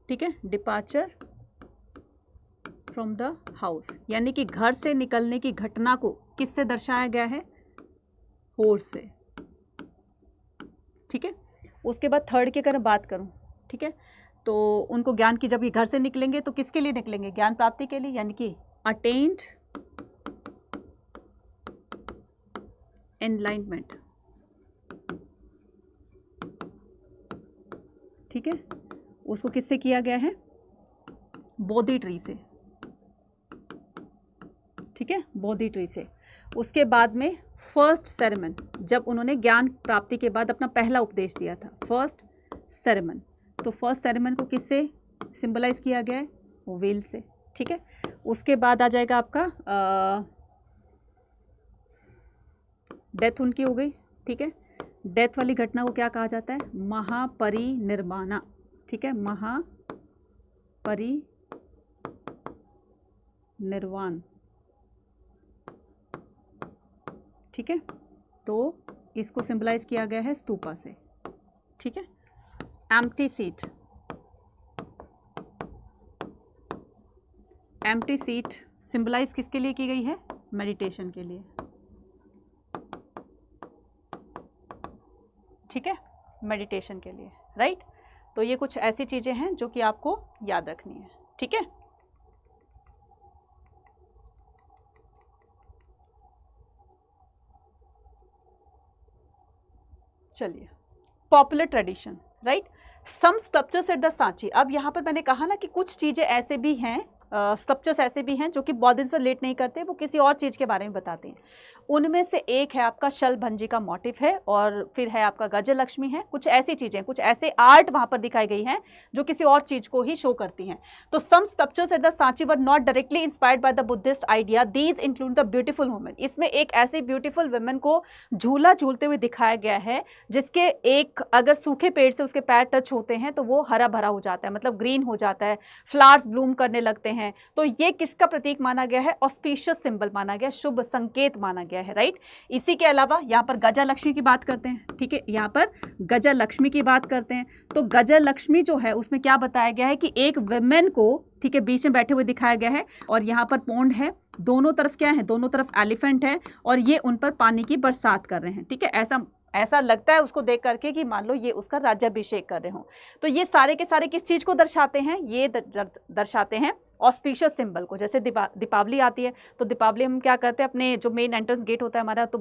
ठीक है, डिपार्चर फ्रॉम द हाउस, यानी कि घर से निकलने की घटना को किससे दर्शाया गया है, हॉर्स से। ठीक है, उसके बाद थर्ड की अगर मैं बात करूं, ठीक है, तो उनको ज्ञान की, जब ये घर से निकलेंगे तो किसके लिए निकलेंगे, ज्ञान प्राप्ति के लिए, यानी कि अटेन्ड एनलाइटमेंट। ठीक है, उसको किससे किया गया है, बोधि ट्री से। ठीक है, बोधि ट्री से। उसके बाद में फर्स्ट सेरेमन, जब उन्होंने ज्ञान प्राप्ति के बाद अपना पहला उपदेश दिया था, फर्स्ट सेरेमन, तो फर्स्ट सेरेमन को किससे सिंबलाइज किया गया है, व्हील से। ठीक है, उसके बाद आ जाएगा आपका डेथ उनकी हो गई। ठीक है, डेथ वाली घटना को क्या कहा जाता है, महापरिनिर्वाणा। ठीक है, महापरिनिर्वाण। ठीक है, तो इसको सिंबलाइज किया गया है स्तूपा से। ठीक है, empty seat, empty seat symbolise किसके लिए की गई है, मेडिटेशन के लिए। ठीक है, मेडिटेशन के लिए, राइट। तो ये कुछ ऐसी चीजें हैं जो कि आपको याद रखनी है। ठीक है, चलिए, popular tradition, right. Some sculptures at the Sanchi. अब यहाँ पर मैंने कहा ना कि कुछ चीज़ें ऐसे भी हैं, स्कल्पचर्स ऐसे भी हैं जो कि बौद्धिज्म पर रिलेट नहीं करते, वो किसी और चीज़ के बारे में बताते हैं। उनमें से एक है आपका शलभंजी का मोटिव है, और फिर है आपका गजलक्ष्मी है। कुछ ऐसी चीज़ें, कुछ ऐसे आर्ट वहाँ पर दिखाई गई हैं जो किसी और चीज़ को ही शो करती हैं। तो some sculptures at the Sanchi were not directly inspired by the Buddhist idea, these include the beautiful women. इसमें एक ऐसी ब्यूटीफुल वुमेन को झूला झूलते हुए दिखाया गया है जिसके एक, अगर सूखे पेड़ से उसके पैर टच होते हैं तो वो हरा भरा हो जाता है, मतलब ग्रीन हो जाता है, फ्लावर्स ब्लूम करने लगते हैं। तो ये किसका प्रतीक माना गया है, ऑस्पिशियस सिंबल माना गया, शुभ संकेत माना गया है, राइट। इसी के अलावा यहाँ पर गजा लक्ष्मी की बात करते हैं। ठीक है, यहाँ पर गजा लक्ष्मी की बात करते हैं। तो गजा लक्ष्मी जो है उसमें क्या बताया गया है कि एक वुमेन को, ठीक है, बीच में बैठे हुए दिखाया गया है, और यहाँ पर पोंड है, दोनों तरफ क्या है, दोनों तरफ एलिफेंट है, और ये उन पर पानी की बरसात कर रहे हैं। ठीक है, ऐसा लगता है उसको देख करके कि मान लो ये उसका राज्याभिषेक कर रहे हो। तो ये सारे के सारे किस चीज़ को दर्शाते हैं, ये दर्शाते हैं ऑस्पिशियस सिंबल को। जैसे दीपावली आती है तो दीपावली हम क्या करते हैं, अपने जो मेन एंट्रेंस गेट होता है हमारा, तो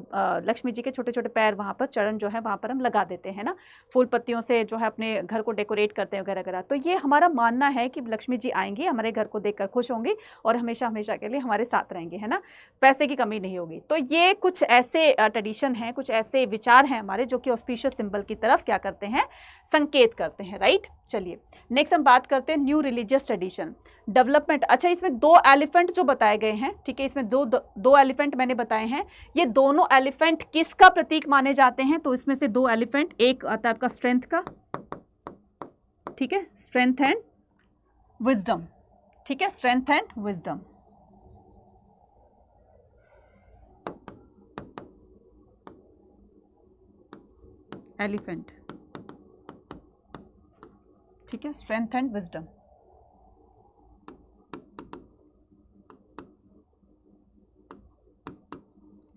लक्ष्मी जी के छोटे छोटे पैर वहाँ पर, चरण जो है वहाँ पर हम लगा देते हैं ना, फूल पत्तियों से जो है अपने घर को डेकोरेट करते हैं वगैरह वगैरह। तो ये हमारा मानना है कि लक्ष्मी जी आएंगी, हमारे घर को देखकर खुश होंगी और हमेशा हमेशा के लिए हमारे साथ रहेंगे, है ना, पैसे की कमी नहीं होगी। तो ये कुछ ऐसे ट्रेडिशन हैं, कुछ ऐसे विचार हैं हमारे जो कि ऑस्पिशियस सिंबल की तरफ क्या करते हैं, संकेत करते हैं, राइट। चलिए, नेक्स्ट हम बात करते हैं न्यू रिलीजियस ट्रेडिशन, डेवलपमेंट। अच्छा, इसमें 2 एलिफेंट जो बताए गए हैं, ठीक है, इसमें दो एलिफेंट मैंने बताए हैं। ये दोनों एलिफेंट किसका प्रतीक माने जाते हैं, तो इसमें से 2 एलिफेंट, एक आता है आपका स्ट्रेंथ का, ठीक है, स्ट्रेंथ एंड विजडम। ठीक है, स्ट्रेंथ एंड विजडम। एलिफेंट, ठीक है, strength and wisdom.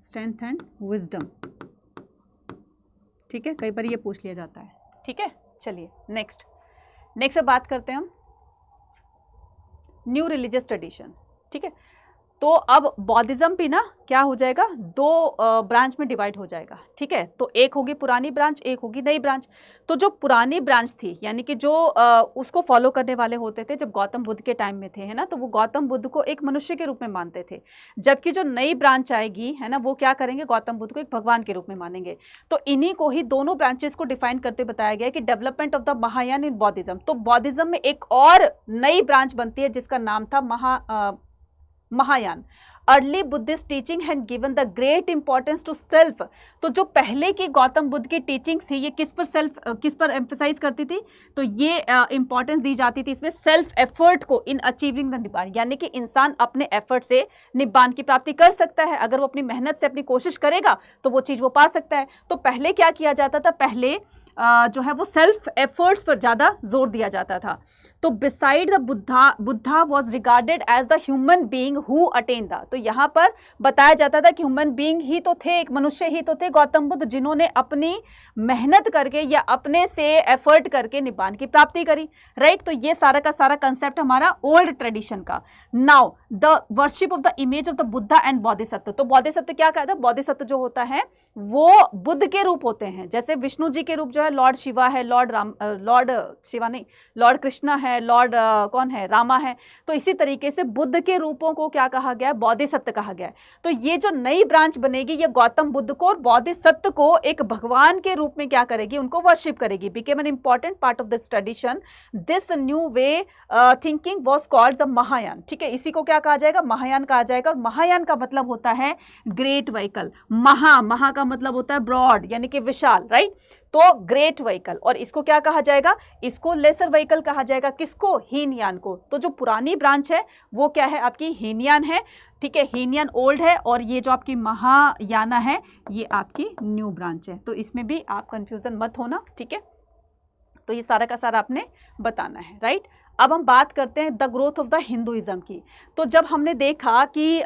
Strength and wisdom, ठीक है, कई बार ये पूछ लिया जाता है। ठीक है, चलिए नेक्स्ट बात करते हैं हम न्यू रिलीजियस ट्रेडिशन। ठीक है, तो अब बौद्धिज्म भी ना क्या हो जाएगा, 2 ब्रांच में डिवाइड हो जाएगा। ठीक है, तो एक होगी पुरानी ब्रांच, एक होगी नई ब्रांच। तो जो पुरानी ब्रांच थी, यानी कि जो उसको फॉलो करने वाले होते थे जब गौतम बुद्ध के टाइम में थे, है ना, तो वो गौतम बुद्ध को एक मनुष्य के रूप में मानते थे। जबकि जो नई ब्रांच आएगी, है ना, वो क्या करेंगे, गौतम बुद्ध को एक भगवान के रूप में मानेंगे। तो इन्हीं को ही दोनों ब्रांचेस को डिफाइन करते बताया गया कि डेवलपमेंट ऑफ द महायान इन बौद्धिज्म। तो बौद्धिज्म में एक और नई ब्रांच बनती है जिसका नाम था Mahayana. Early Buddhist teaching had given the great importance to self. तो जो पहले की गौतम बुद्ध की टीचिंग थी ये किस पर एम्फेसाइज करती थी? तो ये इंपॉर्टेंस दी जाती थी इसमें सेल्फ एफर्ट को इन अचीविंग द निब्बान, यानी कि इंसान अपने एफर्ट से निब्बान की प्राप्ति कर सकता है। अगर वो अपनी मेहनत से अपनी कोशिश करेगा तो वो चीज़ वो पा सकता है। तो पहले क्या किया जाता था? पहले जो है वो सेल्फ एफर्ट्स पर ज़्यादा जोर दिया जाता था। तो beside the Buddha was regarded as the human being who attain the, तो यहाँ पर बताया जाता था कि ह्यूमन बीइंग ही तो थे, एक मनुष्य ही तो थे गौतम बुद्ध, जिन्होंने अपनी मेहनत करके या अपने से एफर्ट करके निब्बान की प्राप्ति करी, राइट। तो ये सारा का सारा कंसेप्ट हमारा ओल्ड ट्रेडिशन का। Now the worship of the image of the Buddha and Bodhisattva. तो बोधिसत्व क्या कहता है? बोधिसत्व जो होता है वो बुद्ध के रूप होते हैं। जैसे विष्णु जी के रूप जो है लॉर्ड शिवा है, लॉर्ड कृष्णा है, लॉर्ड कौन है? रामा है। तो इसी तरीके से बुद्ध के रूपों को क्या कहा गया? बोधिसत्व कहा गया है। तो ये जो नई ब्रांच बनेगी ये गौतम बुद्ध को और बोधिसत्व को एक भगवान के रूप में क्या करेगी? उनको वर्शिप करेगी। Became an important part of this tradition. This new way thinking was called the Mahayana. ठीक है, इसी को क्या कहा जाएगा? महायान कहा जाएगा। और महायान का मतलब होता है ग्रेट व्हीकल। महा का मतलब होता है ब्रॉड, यानी कि विशाल, राइट। तो ग्रेट व्हीकल, और इसको क्या कहा जाएगा? इसको लेसर व्हीकल कहा जाएगा। किसको? हीनयान को। तो जो पुरानी ब्रांच है वो क्या है? आपकी हीनयान है। ठीक है, हीनयान ओल्ड है और ये जो आपकी महायाना है ये आपकी न्यू ब्रांच है। तो इसमें भी आप कंफ्यूजन मत होना, ठीक है। तो ये सारा का सारा आपने बताना है, राइट। अब हम बात करते हैं the growth of the Hinduism की। तो जब हमने देखा कि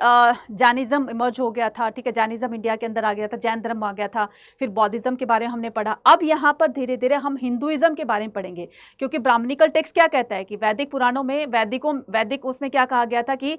जैनिज्म इमर्ज हो गया था, ठीक है, जैनिज्म इंडिया के अंदर आ गया था, जैन धर्म आ गया था, फिर बौद्धिज्म के बारे में हमने पढ़ा। अब यहाँ पर धीरे धीरे हम हिंदुइज्म के बारे में पढ़ेंगे, क्योंकि ब्राह्मणिकल टेक्स्ट क्या कहता है कि वैदिक पुराणों में वैदिक उसमें क्या कहा गया था कि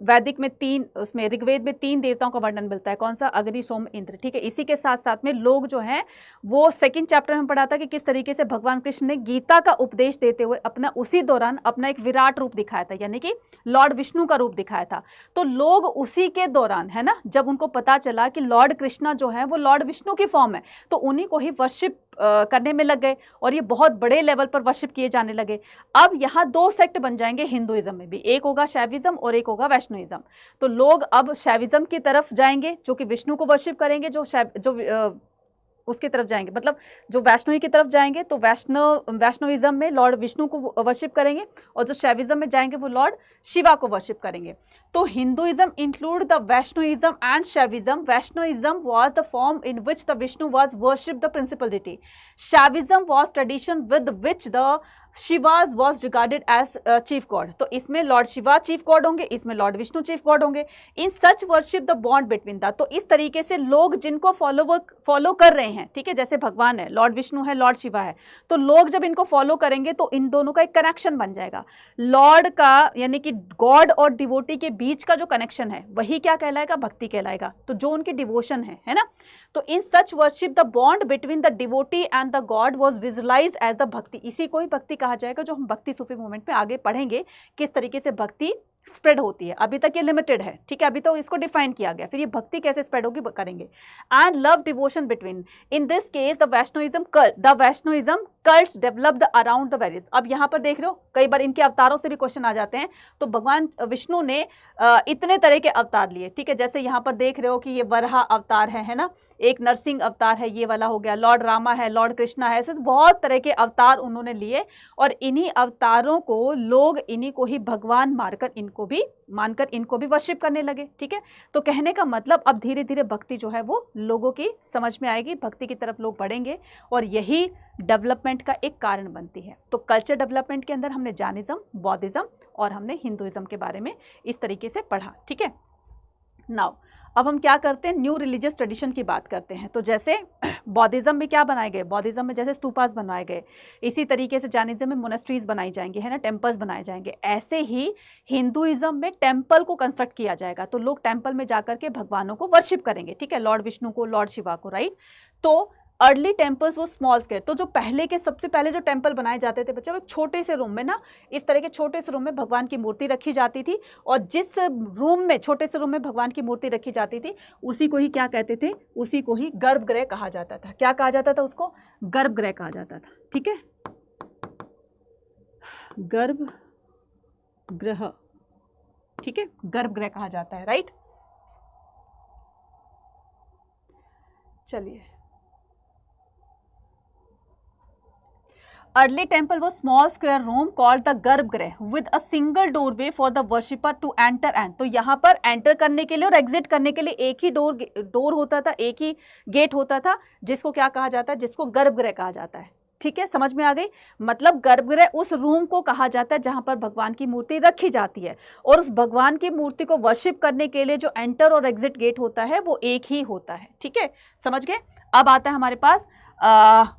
वैदिक में उसमें ऋग्वेद में 3 देवताओं का वर्णन मिलता है। कौन सा? अग्नि, सोम, इंद्र। ठीक है, इसी के साथ साथ में लोग जो हैं वो सेकेंड चैप्टर में पढ़ा था कि किस तरीके से भगवान कृष्ण ने गीता का उपदेश देते हुए उसी दौरान अपना एक विराट रूप दिखाया था, यानी कि लॉर्ड विष्णु का रूप दिखाया था। तो लोग उसी के दौरान, है ना, जब उनको पता चला कि लॉर्ड कृष्णा जो है वो लॉर्ड विष्णु की फॉर्म है, तो उन्हीं को ही वर्शिप करने में लग गए और ये बहुत बड़े लेवल पर वर्शिप किए जाने लगे। अब यहाँ 2 सेक्ट बन जाएंगे हिंदुइज्म में भी, एक होगा शैविज्म और एक होगा वैष्णोइज्म। तो लोग अब शैविज्म की तरफ जाएंगे जो कि विष्णु को वर्शिप करेंगे, जो उसकी तरफ जाएंगे, मतलब जो वैष्णवी की तरफ जाएंगे तो वैष्णविज्म में लॉर्ड विष्णु को वर्शिप करेंगे, और जो शैविज्म में जाएंगे वो लॉर्ड शिवा को वर्शिप करेंगे। तो Hinduism include the Vaishnavism and Shaivism. Vaishnavism was the form in which the Vishnu was worship the principal deity. Shaivism was tradition with which the Shivas was regarded as chief god. तो इसमें लॉर्ड शिवा चीफ गॉड होंगे, इसमें लॉर्ड विष्णु चीफ गॉड होंगे। In such worship the bond between the, तो इस तरीके से लोग जिनको फॉलो कर रहे हैं, ठीक है, जैसे भगवान है, लॉर्ड विष्णु है, लॉर्ड शिवा है, तो लोग जब इनको फॉलो करेंगे तो इन दोनों का एक कनेक्शन बन जाएगा। लॉर्ड का यानी कि गॉड और डिवोटी के बीच का जो कनेक्शन है वही क्या कहलाएगा? भक्ति कहलाएगा। तो जो उनकी डिवोशन है ना, तो in such worship the bond between the devotee and the god was visualized as the bhakti. इसी को ही भक्ति कहा जाएगा, जो हम भक्ति सूफी मूवमेंट में आगे पढ़ेंगे किस तरीके से भक्ति स्प्रेड होती है। अभी तक ये लिमिटेड है, ठीक है, अभी तो इसको डिफाइन किया गया, फिर ये भक्ति कैसे स्प्रेड होगी करेंगे। And love devotion between, in this case the Vaishnavism cults developed around the various. अब यहाँ पर देख रहे हो कई बार इनके अवतारों से भी क्वेश्चन आ जाते हैं। तो भगवान विष्णु ने इतने तरह के अवतार लिए, ठीक है, जैसे यहाँ पर देख रहे हो कि ये वराह अवतार है ना, एक नरसिंह अवतार है, ये वाला हो गया, लॉर्ड रामा है, लॉर्ड कृष्णा है, ऐसे बहुत तरह के अवतार उन्होंने लिए, और इन्हीं अवतारों को लोग इन्हीं को ही भगवान मानकर इनको भी वर्शिप करने लगे। ठीक है, तो कहने का मतलब अब धीरे धीरे भक्ति जो है वो लोगों की समझ में आएगी, भक्ति की तरफ लोग बढ़ेंगे, और यही डेवलपमेंट का एक कारण बनती है। तो कल्चर डेवलपमेंट के अंदर हमने जैनिज्म, बौद्धिज्म और हमने हिंदुइज्म के बारे में इस तरीके से पढ़ा। ठीक है, नाउ अब हम क्या करते हैं, न्यू रिलीजियस ट्रेडिशन की बात करते हैं। तो जैसे बौद्धिज्म में क्या बनाए गए, बौद्धिज्म में जैसे स्तूपास बनाए गए, इसी तरीके से जैनिज्म में मोनेस्ट्रीज बनाई जाएंगे, है ना, टेम्पल्स बनाए जाएंगे। ऐसे ही हिंदुइज्म में टेम्पल को कंस्ट्रक्ट किया जाएगा, तो लोग टेम्पल में जाकर के भगवानों को वर्शिप करेंगे, ठीक है, लॉर्ड विष्णु को, लॉर्ड शिवा को, राइट। तो अर्ली टेम्पल्स वो स्मॉल स्केल, तो जो सबसे पहले जो टेम्पल बनाए जाते थे बच्चे, वो एक छोटे से रूम में ना, इस तरह के छोटे से रूम में भगवान की मूर्ति रखी जाती थी, और जिस रूम में, छोटे से रूम में भगवान की मूर्ति रखी जाती थी, उसी को ही क्या कहते थे, उसी को ही गर्भगृह कहा जाता था। क्या कहा जाता था उसको? गर्भगृह कहा जाता था। ठीक है, गर्भगृह, ठीक है, गर्भगृह कहा जाता है, राइट। चलिए, early temple was small square room called the गर्भगृह with a single doorway for the worshipper to enter and, तो यहाँ पर एंटर करने के लिए और एग्जिट करने के लिए एक ही डोर होता था, एक ही गेट होता था, जिसको क्या कहा जाता है, जिसको गर्भगृह कहा जाता है। ठीक है, समझ में आ गई। मतलब गर्भगृह उस रूम को कहा जाता है जहां पर भगवान की मूर्ति रखी जाती है, और उस भगवान की मूर्ति को वर्शिप करने के लिए जो एंटर और एग्जिट गेट होता है वो एक ही होता है। ठीक है, समझ गए। अब आता है हमारे पास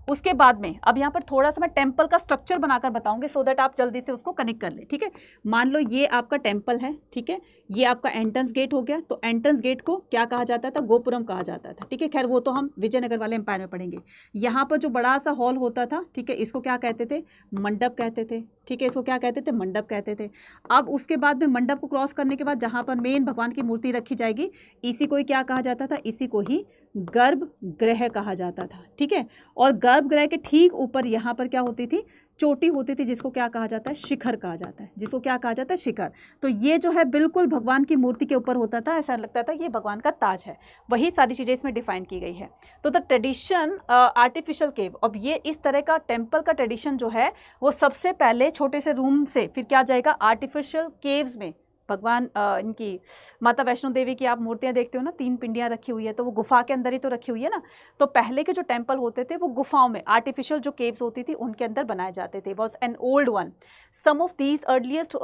उसके बाद में, अब यहाँ पर थोड़ा सा मैं टेम्पल का स्ट्रक्चर बनाकर बताऊंगी सो दैट आप जल्दी से उसको कनेक्ट कर ले। ठीक है, मान लो ये आपका टेम्पल है, ठीक है, ये आपका एंट्रेंस गेट हो गया, तो एंट्रेंस गेट को क्या कहा जाता था, गोपुरम कहा जाता था। ठीक है, खैर वो तो हम विजयनगर वाले एम्पायर में पढ़ेंगे। यहाँ पर जो बड़ा सा हॉल होता था, ठीक है, इसको क्या कहते थे, मंडप कहते थे। ठीक है, इसको क्या कहते थे, मंडप कहते थे। अब उसके बाद में मंडप को क्रॉस करने के बाद जहाँ पर मेन भगवान की मूर्ति रखी जाएगी, इसी को ही क्या कहा जाता था, इसी को ही गर्भगृह कहा जाता था। ठीक है, और गर्भगृह के ठीक ऊपर यहाँ पर क्या होती थी, चोटी होती थी, जिसको क्या कहा जाता है, शिखर कहा जाता है, जिसको क्या कहा जाता है, शिखर। तो ये जो है बिल्कुल भगवान की मूर्ति के ऊपर होता था, ऐसा लगता था ये भगवान का ताज है। वही सारी चीज़ें इसमें डिफाइन की गई है। तो द ट्रेडिशन आर्टिफिशियल केव, अब ये इस तरह का टेम्पल का ट्रेडिशन जो है वो सबसे पहले छोटे से रूम से फिर क्या जाएगा, आर्टिफिशियल केव्स में। भगवान इनकी माता वैष्णो देवी की आप मूर्तियां देखते हो ना, 3 पिंडियां रखी हुई है, तो वो गुफा के अंदर ही तो रखी हुई है ना। तो पहले के जो टेम्पल होते थे वो गुफाओं में, आर्टिफिशियल जो केव्स होती थी उनके अंदर बनाए जाते थे। Was an old one. Some of these earliest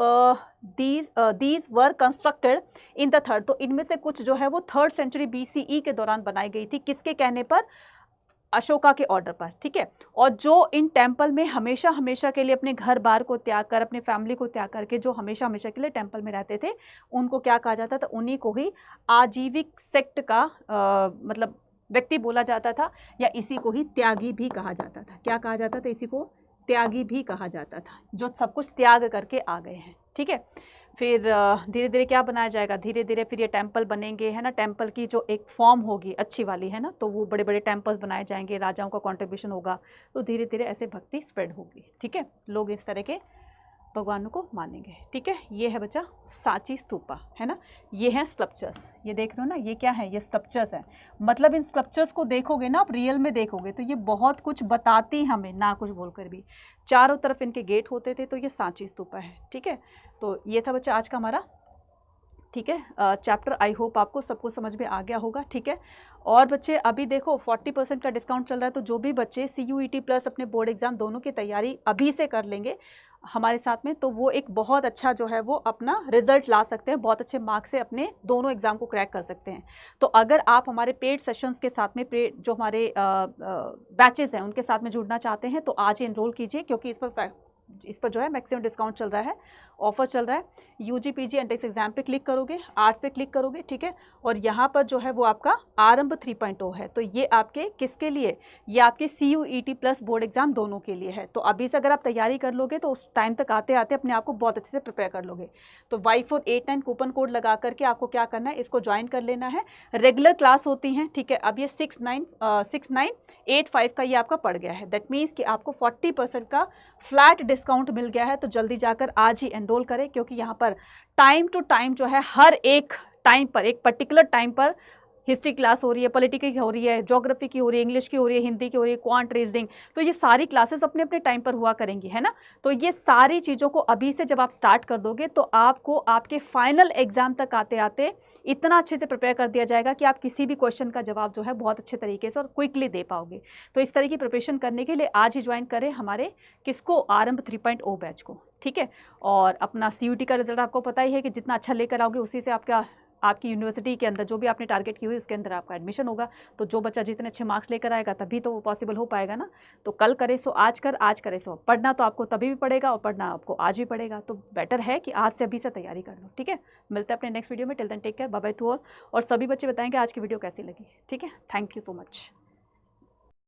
these were constructed in the third, तो इनमें से कुछ जो है वो 3rd सेंचुरी BCE के दौरान बनाई गई थी। किसके कहने पर, अशोका के ऑर्डर पर। ठीक है, और जो इन टेम्पल में हमेशा हमेशा के लिए अपने घर बार को त्याग कर, अपने फैमिली को त्याग करके जो हमेशा हमेशा के लिए टेम्पल में रहते थे, उनको क्या कहा जाता था, उन्हीं को ही आजीविक सेक्ट का मतलब व्यक्ति बोला जाता था, या इसी को ही त्यागी भी कहा जाता था। क्या कहा जाता था, इसी को त्यागी भी कहा जाता था, जो सब कुछ त्याग करके आ गए हैं। ठीक है, फिर धीरे धीरे क्या बनाया जाएगा, धीरे धीरे फिर ये टेम्पल बनेंगे, है ना। टेम्पल की जो एक फॉर्म होगी अच्छी वाली, है ना, तो वो बड़े बड़े टेम्पल्स बनाए जाएंगे, राजाओं का कंट्रीब्यूशन होगा, तो धीरे धीरे ऐसे भक्ति स्प्रेड होगी। ठीक है, लोग इस तरह के भगवानों को मानेंगे। ठीक है, ये है बच्चा सांची स्तूपा, है ना। ये हैं स्कल्पचर्स, ये देख रहे हो ना, ये क्या है, ये स्कल्पचर्स हैं। मतलब इन स्कल्पचर्स को देखोगे ना आप, रियल में देखोगे तो ये बहुत कुछ बताती हमें, ना कुछ बोलकर भी। चारों तरफ इनके गेट होते थे, तो ये सांची स्तूपा है। ठीक है, तो ये था बच्चा आज का हमारा, ठीक है, चैप्टर। आई होप आपको सबको समझ में आ गया होगा। ठीक है, और बच्चे अभी देखो 40% का डिस्काउंट चल रहा है, तो जो भी बच्चे CUET प्लस अपने बोर्ड एग्जाम दोनों की तैयारी अभी से कर लेंगे हमारे साथ में, तो वो एक बहुत अच्छा जो है वो अपना रिजल्ट ला सकते हैं, बहुत अच्छे मार्क्स से अपने दोनों एग्जाम को क्रैक कर सकते हैं। तो अगर आप हमारे पेड सेशंस के साथ में, जो हमारे बैचेस हैं उनके साथ में जुड़ना चाहते हैं, तो आज ही एनरोल कीजिए, क्योंकि इस पर जो है मैक्सिमम डिस्काउंट चल रहा है, ऑफर चल रहा है। UG PG एंट्रेंस एग्जाम पे क्लिक करोगे, आर्ट्स पे क्लिक करोगे, ठीक है, और यहाँ पर जो है वो आपका आरंभ 3.0 है। तो ये आपके किसके लिए, ये आपके CUET प्लस बोर्ड एग्जाम दोनों के लिए है। तो अभी से अगर आप तैयारी कर लोगे तो उस टाइम तक आते आते अपने आप को बहुत अच्छे से प्रिपेयर कर लोगे। तो Y489 कूपन कोड लगा करके आपको क्या करना है, इसको ज्वाइन कर लेना है। रेगुलर क्लास होती हैं, ठीक है। अब ये 6985 का ये आपका पड़ गया है। दैट मीन्स कि आपको 40% का फ्लैट डिस्काउंट मिल गया है। तो जल्दी जाकर आज ही एनरोल करें, क्योंकि यहाँ पर टाइम टू टाइम जो है, हर एक टाइम पर, एक पर्टिकुलर टाइम पर हिस्ट्री क्लास हो रही है, पॉलिटिकल की हो रही है, ज्योग्राफी की हो रही है, इंग्लिश की हो रही है, हिंदी की हो रही है, क्वांट रीजनिंग, तो ये सारी क्लासेस अपने अपने टाइम पर हुआ करेंगी, है ना। तो ये सारी चीज़ों को अभी से जब आप स्टार्ट कर दोगे तो आपको आपके फाइनल एग्जाम तक आते आते इतना अच्छे से प्रिपेयर कर दिया जाएगा कि आप किसी भी क्वेश्चन का जवाब जो है बहुत अच्छे तरीके से और क्विकली दे पाओगे। तो इस तरह की प्रिपरेशन करने के लिए आज ही ज्वाइन करें हमारे किसको, आरंभ 3.0 बैच को, ठीक है। और अपना CUET का रिजल्ट आपको पता ही है कि जितना अच्छा लेकर आओगे उसी से आपकी यूनिवर्सिटी के अंदर जो भी आपने टारगेट की हुई उसके अंदर आपका एडमिशन होगा। तो जो बच्चा जितने अच्छे मार्क्स लेकर आएगा तभी तो वो पॉसिबल हो पाएगा ना। तो कल करे सो आज कर, आज करे सो पढ़ना तो आपको तभी भी पड़ेगा और पढ़ना आपको आज भी पड़ेगा। तो बेटर है कि आज से अभी से तैयारी कर लो, ठीक है। मिलते हैं अपने नेक्स्ट वीडियो में। Till then take care, bye bye to all. और सभी बच्चे बताएंगे आज की वीडियो कैसी लगी, ठीक है। Thank you so much.